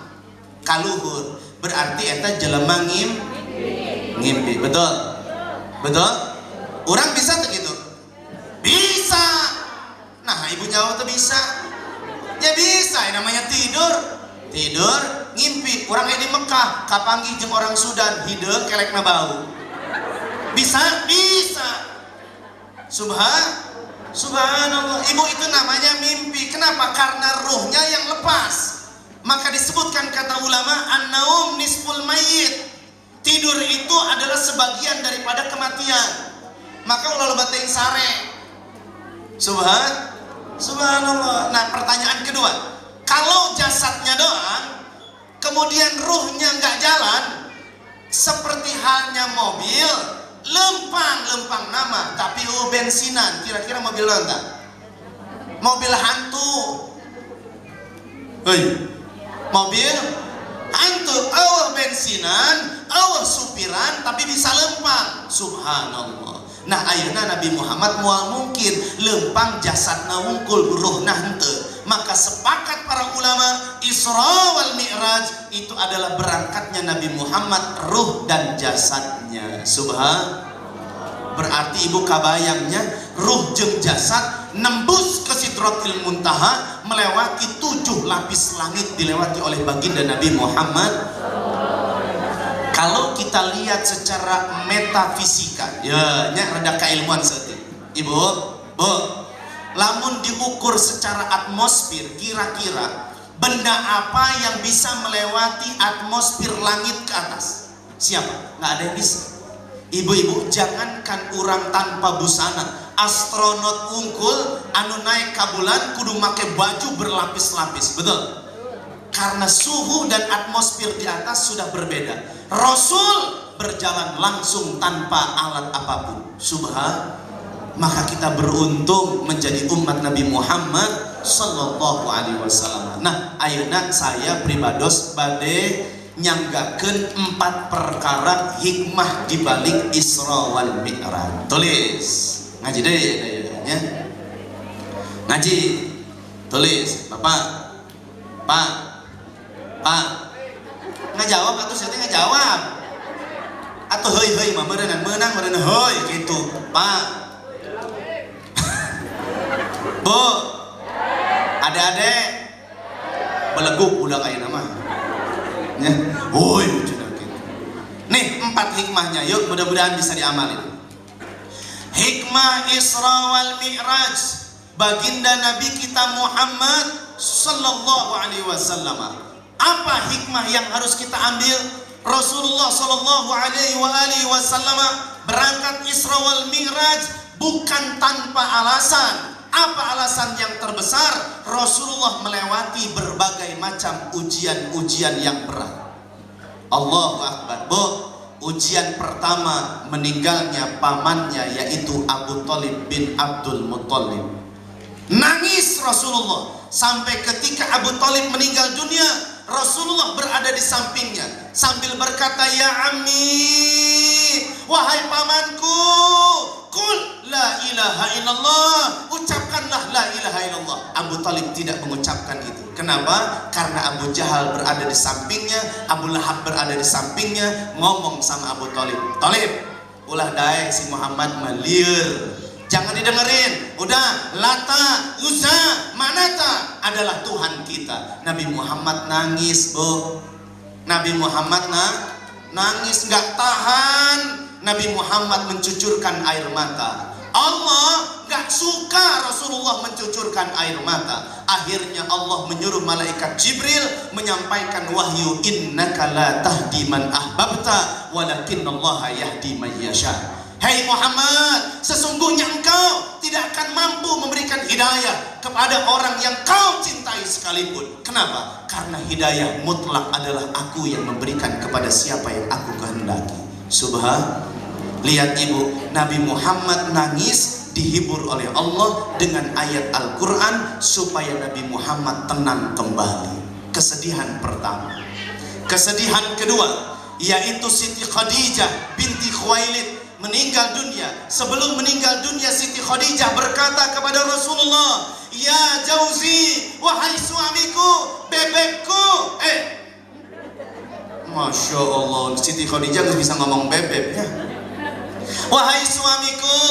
kaluhur, berarti eta jelema ngimpi. Betul? Betul? Orang bisa tuh gitu? Bisa. Nah, ibu jawab tuh bisa. Ya bisa, yang namanya tidur ngimpi. Orang di Mekah kapanggih jeung orang Sudan hideung kelekna bau. Bisa. Subhanallah, ibu itu namanya mimpi. Kenapa? Karena ruhnya yang lepas. Maka disebutkan kata ulama, an-naum nisful mayyit. Tidur itu adalah sebagian daripada kematian. Maka ulah loba teuing sare. Subhanallah. Nah, pertanyaan kedua, kalau jasadnya doang, kemudian ruhnya nggak jalan, seperti halnya mobil, lempang nama, tapi bensinan. Kira-kira mobil apa? Mobil hantu. Mobil hantu, bensinan, supiran, tapi bisa lempang. Subhanallah. Nah, ayeuna Nabi Muhammad moal mungkin lempang jasadna wungkul ruhna henteu. Maka sepakat para ulama, Isra wal Mi'raj itu adalah berangkatnya Nabi Muhammad ruh dan jasadnya. Berarti ibu kabayangnya ruh jeung jasad nembus ke Sidratil Muntaha, melewati 7 lapis langit dilewati oleh baginda Nabi Muhammad. Kalau kita lihat secara metafisika, ya nya rada keilmuan seperti ibu, lamun diukur secara atmosfer, kira-kira benda apa yang bisa melewati atmosfer langit ke atas? Siapa? Nggak ada yang bisa. Ibu-ibu, jangankan orang tanpa busana, astronot unggul anu naik ke bulan kudu make baju berlapis-lapis, betul? Karena suhu dan atmosfer di atas sudah berbeda. Rasul berjalan langsung tanpa alat apapun. Maka kita beruntung menjadi umat Nabi Muhammad sallallahu alaihi wasallam. Nah, ayeuna saya pribados bade nyanggakeun 4 perkara hikmah dibalik Isra wal Mi'raj. Tulis. Ngaji deui nya. Ngaji. Tulis, Bapak. Pak. Ngajawab atuh saya teh ngajawab. Atuh heuy mah meureunna meunang heuy gitu. Pak. Bu. Adik-adik. Beleguk udah kayak nama. Ya, woi cenah kitu. Nih 4 hikmahnya, yuk mudah-mudahan bisa diamalin. Hikmah Isra wal Mi'raj, baginda Nabi kita Muhammad sallallahu alaihi wasallam. Apa hikmah yang harus kita ambil? Rasulullah sallallahu alaihi wasallam berangkat Isra wal Mi'raj bukan tanpa alasan. Apa alasan yang terbesar? Rasulullah melewati berbagai macam ujian-ujian yang berat. Allahu Akbar. Bu, ujian pertama meninggalnya pamannya yaitu Abu Thalib bin Abdul Muttalib. Nangis Rasulullah sampai ketika Abu Thalib meninggal dunia, Rasulullah berada di sampingnya sambil berkata, "Ya ammi, wahai pamanku, qul la ilaha illallah, ucapkanlah la ilaha illallah." Abu Thalib tidak mengucapkan itu. Kenapa? Karena Abu Jahal berada di sampingnya, Abu Lahab berada di sampingnya, ngomong sama Abu Thalib, "Thalib, ulah daek si Muhammad malieur. Jangan didengerin. Udah, Lata, Uzza, Manata adalah Tuhan kita." Nabi Muhammad nangis, Bu. Nabi Muhammad nangis, nggak tahan. Nabi Muhammad mencucurkan air mata. Allah nggak suka Rasulullah mencucurkan air mata. Akhirnya Allah menyuruh malaikat Jibril menyampaikan wahyu, "Innaka la tahdi man ahbabta, walakinnallaha yahdi man yasha." Hei Muhammad, sesungguhnya engkau tidak akan mampu memberikan hidayah kepada orang yang kau cintai sekalipun. Kenapa? Karena hidayah mutlak adalah aku yang memberikan kepada siapa yang aku kehendaki. Subhan. Lihat ibu, Nabi Muhammad nangis dihibur oleh Allah dengan ayat Al-Quran supaya Nabi Muhammad tenang kembali. Kesedihan pertama. Kesedihan kedua yaitu Siti Khadijah binti Khuwailid meninggal dunia. Sebelum meninggal dunia, Siti Khadijah berkata kepada Rasulullah, "Ya Jauzi, wahai suamiku, bebekku." Masya Allah, Siti Khadijah nggak bisa ngomong bebek ya. "Wahai suamiku,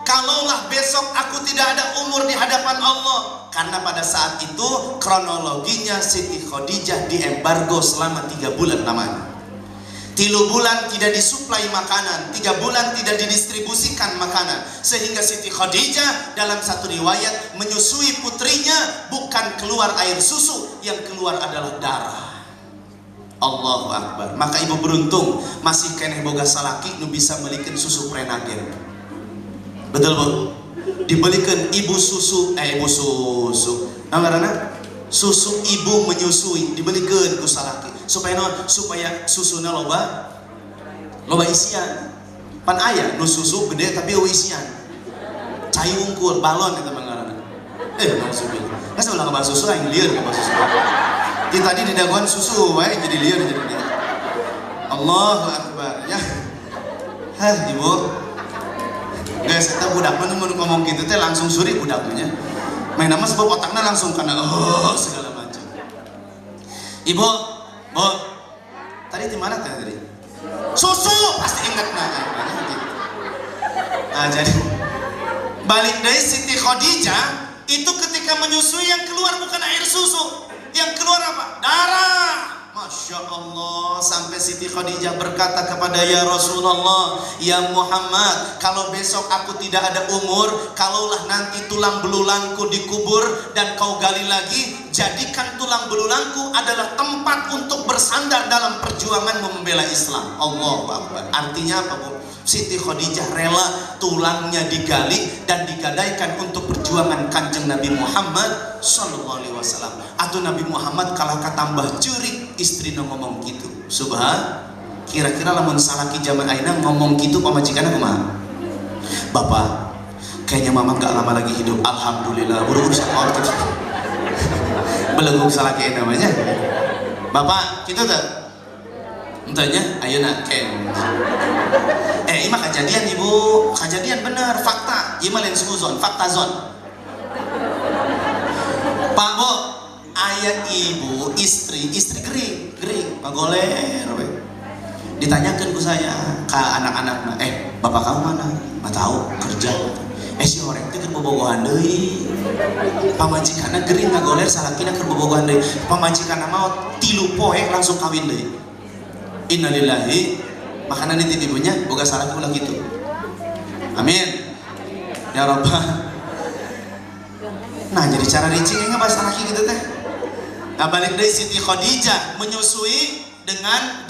kalaulah besok aku tidak ada umur di hadapan Allah." Karena pada saat itu kronologinya Siti Khadijah diembargo selama 3 bulan namanya. 3 bulan tidak disuplai makanan, 3 bulan tidak didistribusikan makanan, sehingga Siti Khadijah dalam satu riwayat menyusui putrinya bukan keluar air susu, yang keluar adalah darah. Allahu Akbar. Maka ibu beruntung masih keneh boga salaki nu bisa melikeun susu prenagen. Betul Bu? Dibelikan ibu susu, nah karena susu ibu menyusui dibelikan ku salaki supaya non, supaya susuna loba isian. Pan aya nu susu gede tapi eueuh isian. Cai unggul balon eta manggarana. Maksudnya. Masa ulah ka susu aing lieur ka susu. Di tadi di daguan susu wae jadi lieur jadi dia. Allahu Akbar ya. Ibu. Guys, eta budak mun ngomong kitu teh langsung suri budaknya. Main nama sebab otaknya langsung karena segala macam. Ibu, Bu, tadi di mana tadi? Susu pasti ingat nah, jadi balik dari Siti Khadijah itu ketika menyusui yang keluar bukan air susu, yang keluar apa? Darah. Masya Allah, sampai Siti Khadijah berkata kepada ya Rasulullah, ya Muhammad, kalau besok aku tidak ada umur, kalaulah nanti tulang belulangku dikubur dan kau gali lagi, jadikan tulang belulangku adalah tempat untuk bersandar dalam perjuangan membela Islam. Allahu Akbar. Artinya apa, Bu? Siti Khadijah rela tulangnya digali dan digadaikan untuk perjuangan Kanjeng Nabi Muhammad sallallahu alaihi wasallam. Atau Nabi Muhammad kalah katambah ceurik istrina ngomong gitu. Subhan. Kira-kira lamun salaki zaman ayeuna ngomong gitu pamajikanna kumaha? Bapak, kayaknya mama gak lama lagi hidup. Alhamdulillah, buru-buru sama gitu. Belenggu salaki namanya. Bapak, gitu tuh. Entahnya, ayeuna ken. Ini mah kejadian ibu, kejadian bener, fakta. Ieu mah lain suzon, fakta zon. Pak Bu, ayah ibu, istri gering, pagoler. Ditanyakan ke saya, ke anak-anak, bapak kamu mana? Nggak tahu, kerja. si horeng teh keur bobogohan deui. Pamajikanna gering ngagoler salakina keur bobogohan deui. Pamajikanna mah 3 poe langsung kawin deui. Innalillahi, makana nitip ibunya boga salaki ulah gitu. Amin. Ya Rabbah. Nah, jadi cara ricing bahas salaki gitu teh. Nah, balik dari Siti Khadijah menyusui dengan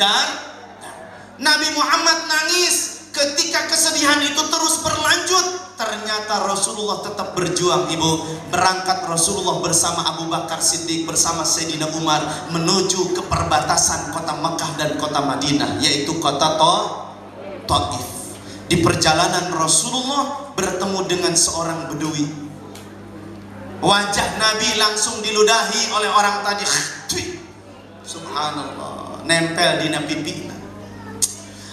Nabi Muhammad nangis ketika kesedihan itu terus berlanjut. Ternyata Rasulullah tetap berjuang, ibu. Berangkat Rasulullah bersama Abu Bakar Siddiq bersama Sayyidina Umar menuju ke perbatasan kota Mekah dan kota Madinah, yaitu kota Taif. Di perjalanan Rasulullah bertemu dengan seorang bedui. Wajah Nabi langsung diludahi oleh orang tadi. Subhanallah, nempel di pipinya.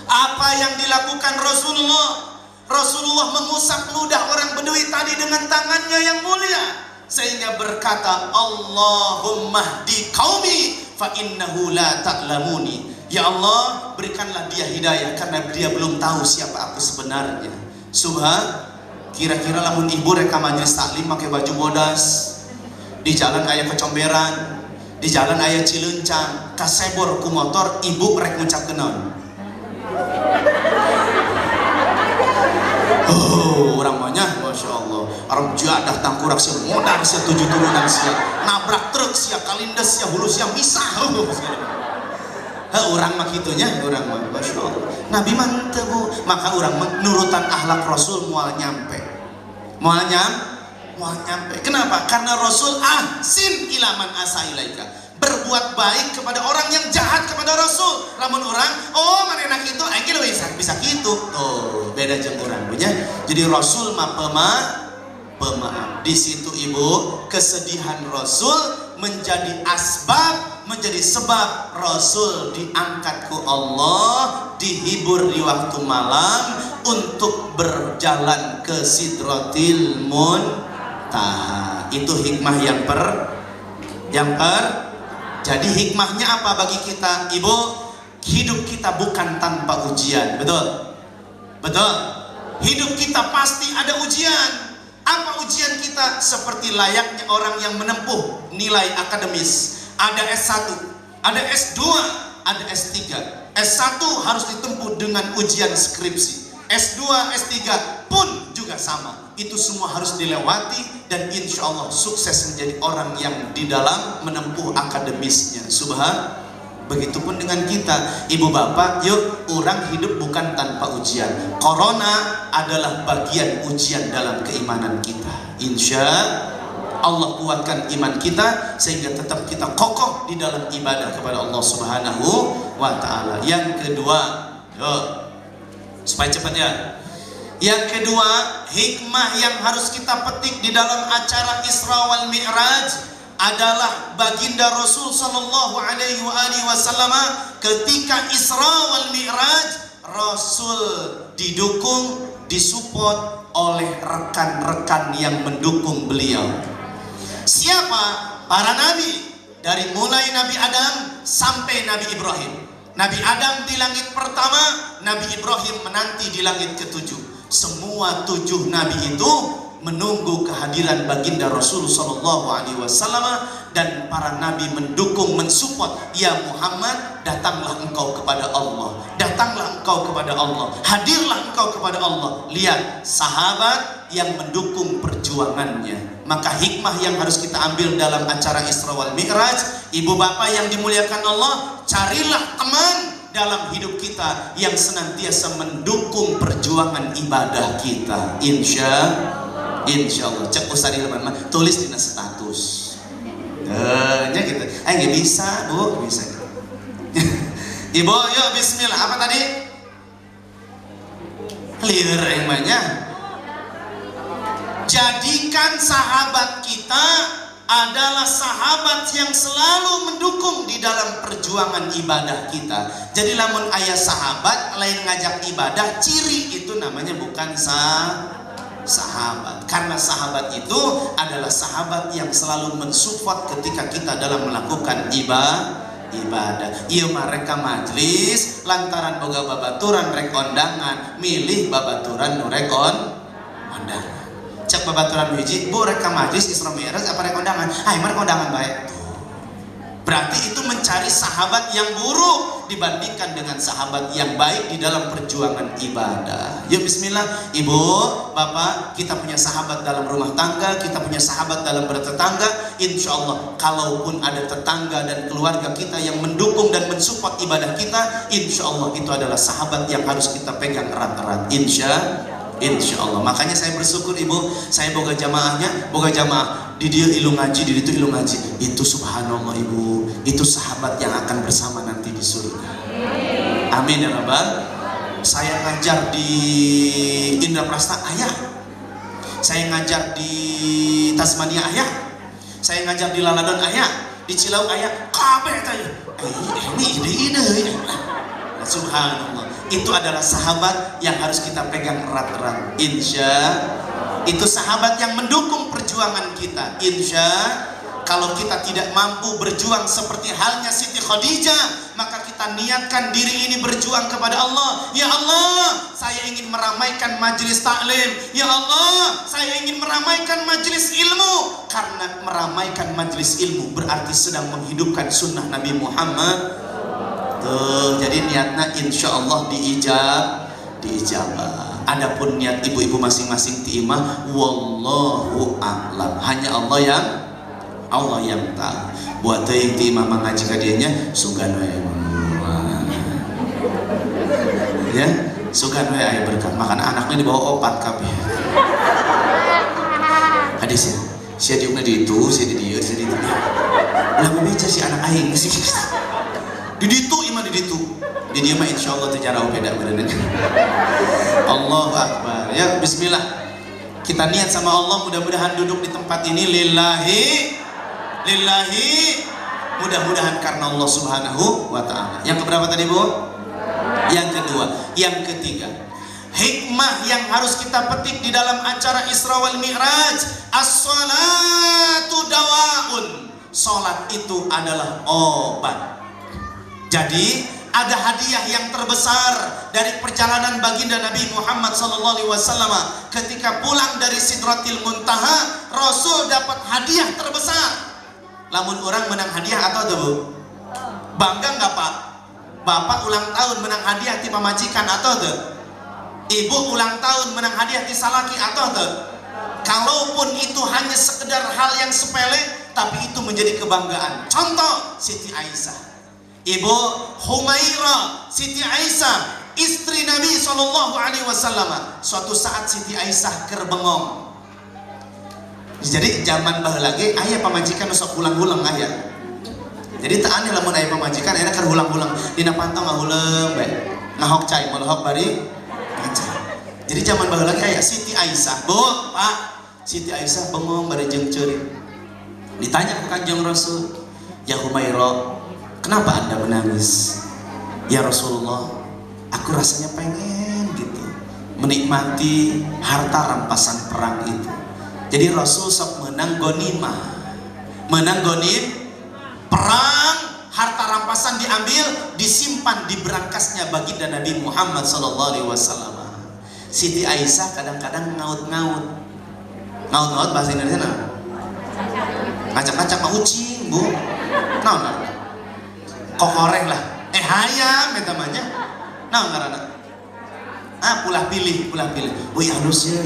Apa yang dilakukan Rasulullah? Rasulullah mengusap ludah orang bedui tadi dengan tangannya yang mulia, sehingga berkata, Allahumma hdi qaumi fa innahu la ta'lamuni. Ya Allah, berikanlah dia hidayah karena dia belum tahu siapa aku sebenarnya. Subhan, kira-kira lamun ibu reka majelis taklim pakai baju bodas, di jalan aya kecomberan, di jalan aya cilencang, kasebor ku motor, ibu rek ngucap kenaon? Oh, orang banyak, masya Allah. Arab jadah tangkurak sia modal sia 7 turunan sia, nabrak truk sia kalindes sia hulu sia misah. Orang mah kitunya, orang mah masya Allah. Nabi mah teu bu, maka orang nurutan akhlak Rasul moal nyampe. Moal nyampe. Kenapa? Karena Rasul ahsin ilaman asa ilaika. Berbuat baik kepada orang yang jahat kepada Rasul. Lamun orang, oh manehna kitu, aing ge bisa kitu. Tuh, beda jeung urang punya. Jadi Rasul mah pemaaf. Di situ ibu, kesedihan Rasul menjadi menjadi sebab Rasul diangkat ku Allah, dihibur di waktu malam untuk berjalan ke Sidratil Muntaha. Itu hikmah jadi hikmahnya apa bagi kita, ibu? Hidup kita bukan tanpa ujian, betul? Hidup kita pasti ada ujian. Apa ujian kita? Seperti layaknya orang yang menempuh nilai akademis. Ada S1, ada S2, ada S3. S1 harus ditempuh dengan ujian skripsi. S2, S3 pun juga sama. Itu semua harus dilewati dan insya Allah sukses menjadi orang yang di dalam menempuh akademisnya. Subhan. Begitupun dengan kita, ibu bapak, yuk, orang hidup bukan tanpa ujian. Corona adalah bagian ujian dalam keimanan kita. Insya Allah kuatkan iman kita sehingga tetap kita kokoh di dalam ibadah kepada Allah Subhanahu wa Ta'ala. Yang kedua, yuk, supaya cepat ya. Yang kedua, hikmah yang harus kita petik di dalam acara Isra wal Mi'raj adalah baginda Rasul sallallahu alaihi wasallam ketika Isra wal Mi'raj, Rasul didukung, disupport oleh rekan-rekan yang mendukung beliau. Siapa? Para nabi, dari mulai Nabi Adam sampai Nabi Ibrahim. Nabi Adam di langit pertama, Nabi Ibrahim menanti di langit ke-7. Semua 7 nabi itu menunggu kehadiran baginda Rasul sallallahu alaihi wasallam, dan para nabi mendukung, mensupport, ya Muhammad, datanglah engkau kepada Allah, datanglah engkau kepada Allah, hadirlah engkau kepada Allah. Lihat sahabat yang mendukung perjuangannya. Maka hikmah yang harus kita ambil dalam acara Isra wal Mi'raj, ibu bapak yang dimuliakan Allah, carilah teman dalam hidup kita yang senantiasa mendukung perjuangan ibadah kita. Insya Allah. Cek usah di mana tulis di status. Nya gitu. Nggak bisa, bu, bisa. Ibu, yuk Bismillah. Apa tadi? Liur yang banyak. Jadikan sahabat kita adalah sahabat yang selalu mendukung di dalam perjuangan ibadah kita. Jadi lamun ayah sahabat lain ngajak ibadah, ciri itu namanya bukan sahabat. Karena sahabat itu adalah sahabat yang selalu mensupport ketika kita dalam melakukan ibadah. Iya mereka majlis lantaran boga babaturan rek kondangan, milih babaturan nu rek kondangan. cek babaturan hiji, bu rek ka majlis Isra Mi'raj apa rek kondangan? Hai mah kondangan bae. Berarti itu mencari sahabat yang buruk dibandingkan dengan sahabat yang baik di dalam perjuangan ibadah. Yuk bismillah, ibu, bapak, kita punya sahabat dalam rumah tangga, kita punya sahabat dalam bertetangga. Insya Allah, kalaupun ada tetangga dan keluarga kita yang mendukung dan mensupport ibadah kita, insya Allah itu adalah sahabat yang harus kita pegang erat-erat. Insya Allah. Makanya saya bersyukur ibu, saya boga jamaahnya, boga jamaah di dia ilu ngaji, di itu ilu ngaji. Itu subhanallah ibu, itu sahabat yang akan bersama nanti di surga. Amin ya rabbal. Saya ngajar di Indraprasta ayah, saya ngajar di Tasmania ayah, saya ngajar di Laladon ayah, di Cilau ayah, kabeh tanya. Ini ide. Subhanallah. Itu adalah sahabat yang harus kita pegang erat-erat. Itu sahabat yang mendukung perjuangan kita. Kalau kita tidak mampu berjuang seperti halnya Siti Khadijah, maka kita niatkan diri ini berjuang kepada Allah. Ya Allah, saya ingin meramaikan majelis taklim. Ya Allah, saya ingin meramaikan majelis ilmu. Karena meramaikan majelis ilmu berarti sedang menghidupkan sunnah Nabi Muhammad. Tuh, jadi niatnya insya Allah diijabah. Adapun niat ibu-ibu masing-masing tiimah, wallahu a'lam. Hanya Allah yang tahu. Buat yang tiimah mengaji kadianya, sugan wae. Ya, sugan wae aya berkat. Makan anaknya dibawa opat kabeh. Hadis ya. Sia diukna di itu, sia di dieu, sia di dieu. Ulah bebeca si anak aing sih. Di ditu imah di ditu. Di dieu mah insyaallah teh jarang beda beneran. Allahu akbar. Ya bismillah. Kita niat sama Allah, mudah-mudahan duduk di tempat ini lillahi, mudah-mudahan karena Allah Subhanahu wa taala. Yang keberapa tadi, Bu? Yang kedua. Yang ketiga, hikmah yang harus kita petik di dalam acara Isra wal Mi'raj, as-salatu dawaun. Salat itu adalah obat. Jadi ada hadiah yang terbesar dari perjalanan baginda Nabi Muhammad SAW. Ketika pulang dari Sidratil Muntaha, Rasul dapat hadiah terbesar. Lamun orang menang hadiah atau tuh Bu? Bangga nggak Pak? Bapak ulang tahun menang hadiah di pamajikan atau tuh? Ibu ulang tahun menang hadiah di salaki atau tuh? Kalaupun itu hanya sekedar hal yang sepele, tapi itu menjadi kebanggaan. Contoh Siti Aisyah, Ibu Humairah, Siti Aisyah, istri Nabi SAW. Suatu saat Siti Aisyah kerbengong. Jadi zaman baheula lagi ayah pamajikan sok ulang-ulang ayah. Jadi tak aneh lamun ayah pamajikan ayah keur ulang-ulang. Dina pantau ngahuleung bae. Ngahok cai molhok bari ngacai. Jadi zaman baheula lagi ayah Siti Aisyah, Bu, Pak, Siti Aisyah bengong bari jeung ceurik. Ditanya ke Kanjeng Rasul, "Ya Humairah, kenapa Anda menangis?" "Ya Rasulullah, aku rasanya pengen gitu menikmati harta rampasan perang itu." Jadi Rasul sok menang gonimah, perang, harta rampasan diambil, disimpan di berangkasnya baginda Nabi Muhammad SAW. Siti Aisyah kadang-kadang ngaut-ngaut bahasa Indonesia nah? Ngacak-ngacak mah ucing Bu, nah. Kokoreng lah, hayam metamanya, nah karena pulah pilih, wih halus ya,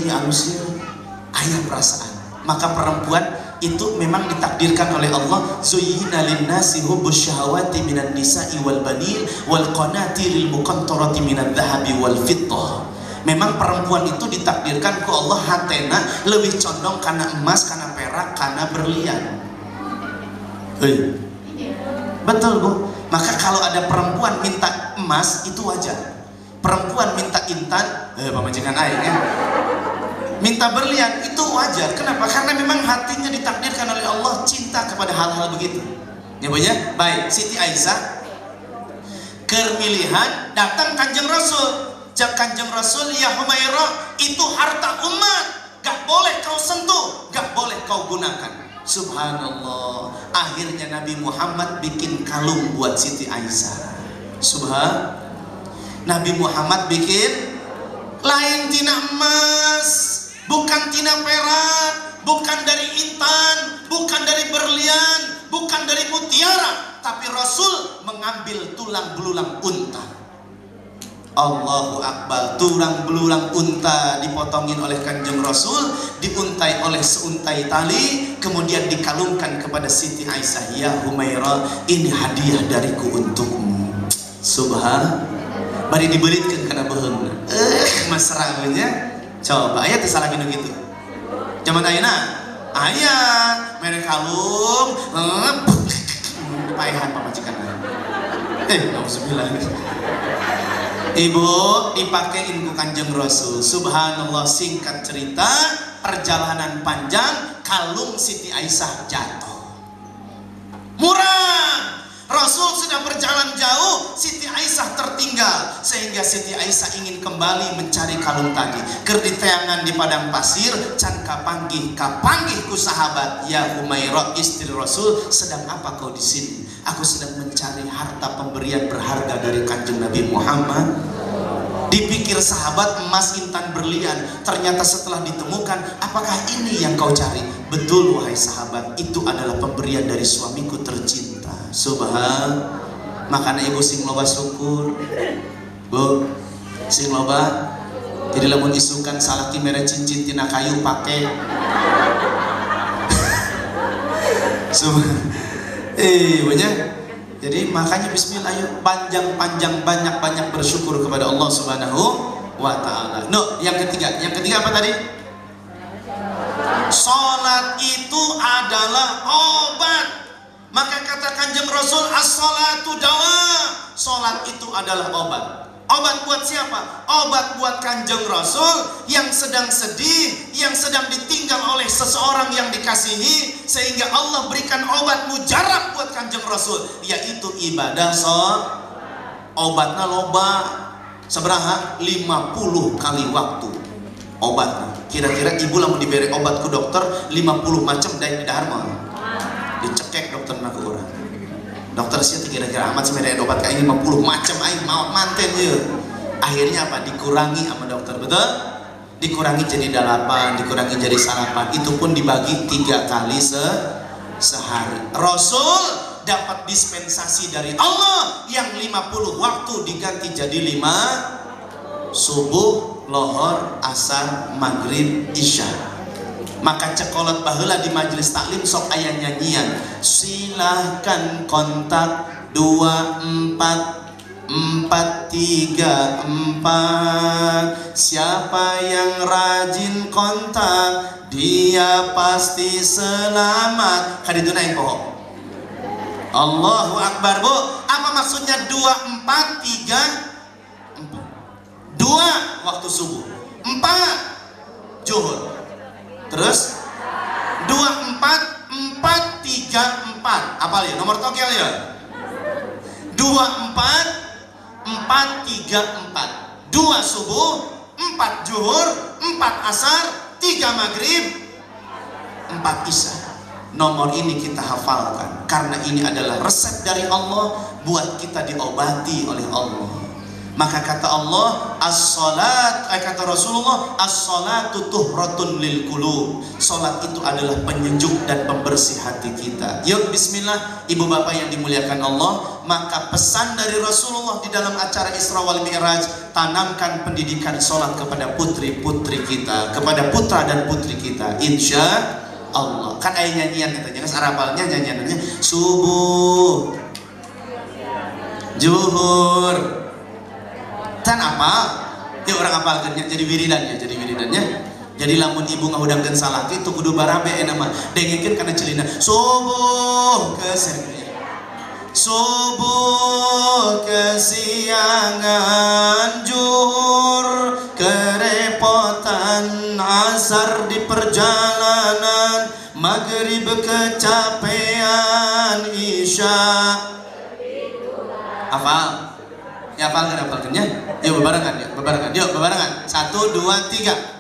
ayah perasaan. Maka perempuan itu memang ditakdirkan oleh Allah, zuyyina linnasi hubbus syahawati minan nisa'i wal banil wal qanatiril muqantarati minadh dhahabi wal fiddah. Memang perempuan itu ditakdirkan ku Allah hatena lebih condong karena emas, karena perak, karena berlian. Betul Bu. Maka kalau ada perempuan minta emas itu wajar. Perempuan minta intan, pamajikan aing ya. Minta berlian itu wajar. Kenapa? Karena memang hatinya ditakdirkan oleh Allah cinta kepada hal-hal begitu. Ya Bu ya. Baik, Siti Aisyah kermilihan datang Kanjeng Rasul. Jak Kanjeng Rasul, "Ya Humairah, itu harta umat, gak boleh kau sentuh, gak boleh kau gunakan." Subhanallah. Akhirnya Nabi Muhammad bikin kalung buat Siti Aisyah. Nabi Muhammad bikin lain tina emas, bukan tina perak, bukan dari intan, bukan dari berlian, bukan dari mutiara, tapi Rasul mengambil tulang belulang unta. Allahu Akbar. Tulang belulang unta dipotongin oleh Kanjeng Rasul, diuntai oleh seuntai tali, kemudian dikalungkan kepada Siti Aisyah. Ya Humairah, ini hadiah dariku untukmu. Subhan. Bari dibelitkeun kana beheungna. Mesranya. Coba aya teh salah gitu. Zaman ayeuna aya mere kalung, paehan pamajikanna. Alhamdulillah. Ibu dipakein ku Kanjeng Rasul. Subhanallah, singkat cerita, perjalanan panjang, kalung Siti Aisyah jatuh. Murah. Rasul sudah berjalan jauh, Siti Aisyah tertinggal, sehingga Siti Aisyah ingin kembali mencari kalung tadi. Keur diteangan di padang pasir, can kapanggih ku sahabat. Ya Humairah, istri Rasul, sedang apa kau di sini? Aku sedang mencari harta pemberian berharga dari Kanjeng Nabi Muhammad. Dipikir sahabat emas, intan, berlian, ternyata setelah ditemukan, apakah ini yang kau cari? Betul wahai sahabat, itu adalah pemberian dari suamiku tercinta. Subhan. Makanya ibu sing loba syukur, bu sing loba. Jadi lamun isukan salaki mere cincin tina kayu pake. Subhan. Banyak. Jadi makanya bismillah, ayo panjang-panjang, banyak-banyak bersyukur kepada Allah Subhanahu wa ta'ala. No, yang ketiga apa tadi? Salat itu adalah obat. Maka kata Kanjeng Rasul, as-salatu dawa. Salat itu adalah obat. Obat buat siapa? Obat buat Kanjeng Rasul yang sedang sedih, yang sedang ditinggal oleh seseorang yang dikasihi, sehingga Allah berikan obat mujarab buat Kanjeng Rasul, yaitu ibadah salat. Obatnya loba. Sabaraha? 50 kali waktu obatnya. Kira-kira ibu lamun diberi obat ku dokter 50 macam dari dahar mah. Dicekek dokter na ku urang. Dokter sih kira-kira amat sebenarnya obat kayak 50 macam aing mau manten ya. Akhirnya apa? Dikurangi sama dokter, betul? Dikurangi jadi 8, dikurangi jadi 8. Itu pun dibagi 3 kali sehari. Rasul dapat dispensasi dari Allah yang 50 waktu diganti jadi 5: subuh, lohor, asar, maghrib, isya. Maka cekolot baheula di majelis taklim sok aya nyanyian, silahkan kontak 24434. Siapa yang rajin kontak dia pasti selamat. Kadituna yang pohon. Allahu Akbar, bu. Apa maksudnya 243? 2 waktu subuh, 4 zuhur. Terus 24434. Apal ya? Nomor tokel ya? 24434. 2 subuh, 4 zuhur, 4 asar, 3 maghrib, 4 isya. Nomor ini kita hafalkan karena ini adalah resep dari Allah buat kita diobati oleh Allah. Maka kata Allah, kata Rasulullah, as-salatu tuhratun lil qulub. Salat itu adalah penyejuk dan pembersih hati kita. Yuk bismillah, ibu bapak yang dimuliakan Allah. Maka pesan dari Rasulullah di dalam acara Isra wal Mi'raj, tanamkan pendidikan salat kepada putri-putri kita, kepada putra dan putri kita, insya Allah. Kan ada nyanyian katanya, sarapalnya nyanyiannya subuh, zuhur, tan apa? Ya orang apalkeun jadi wiridannya, Jadi lamun ibu ngahudangkeun salaki itu kudu barabe nama dengekeun kana celina. Subuh kesernya. Subuh kesiangan, zuhur kerepotan, asar di perjalanan, maghrib kecapean, isya. Hafal? Ya hafalkan ya. Yuk bebarengan. 1, 2, 3.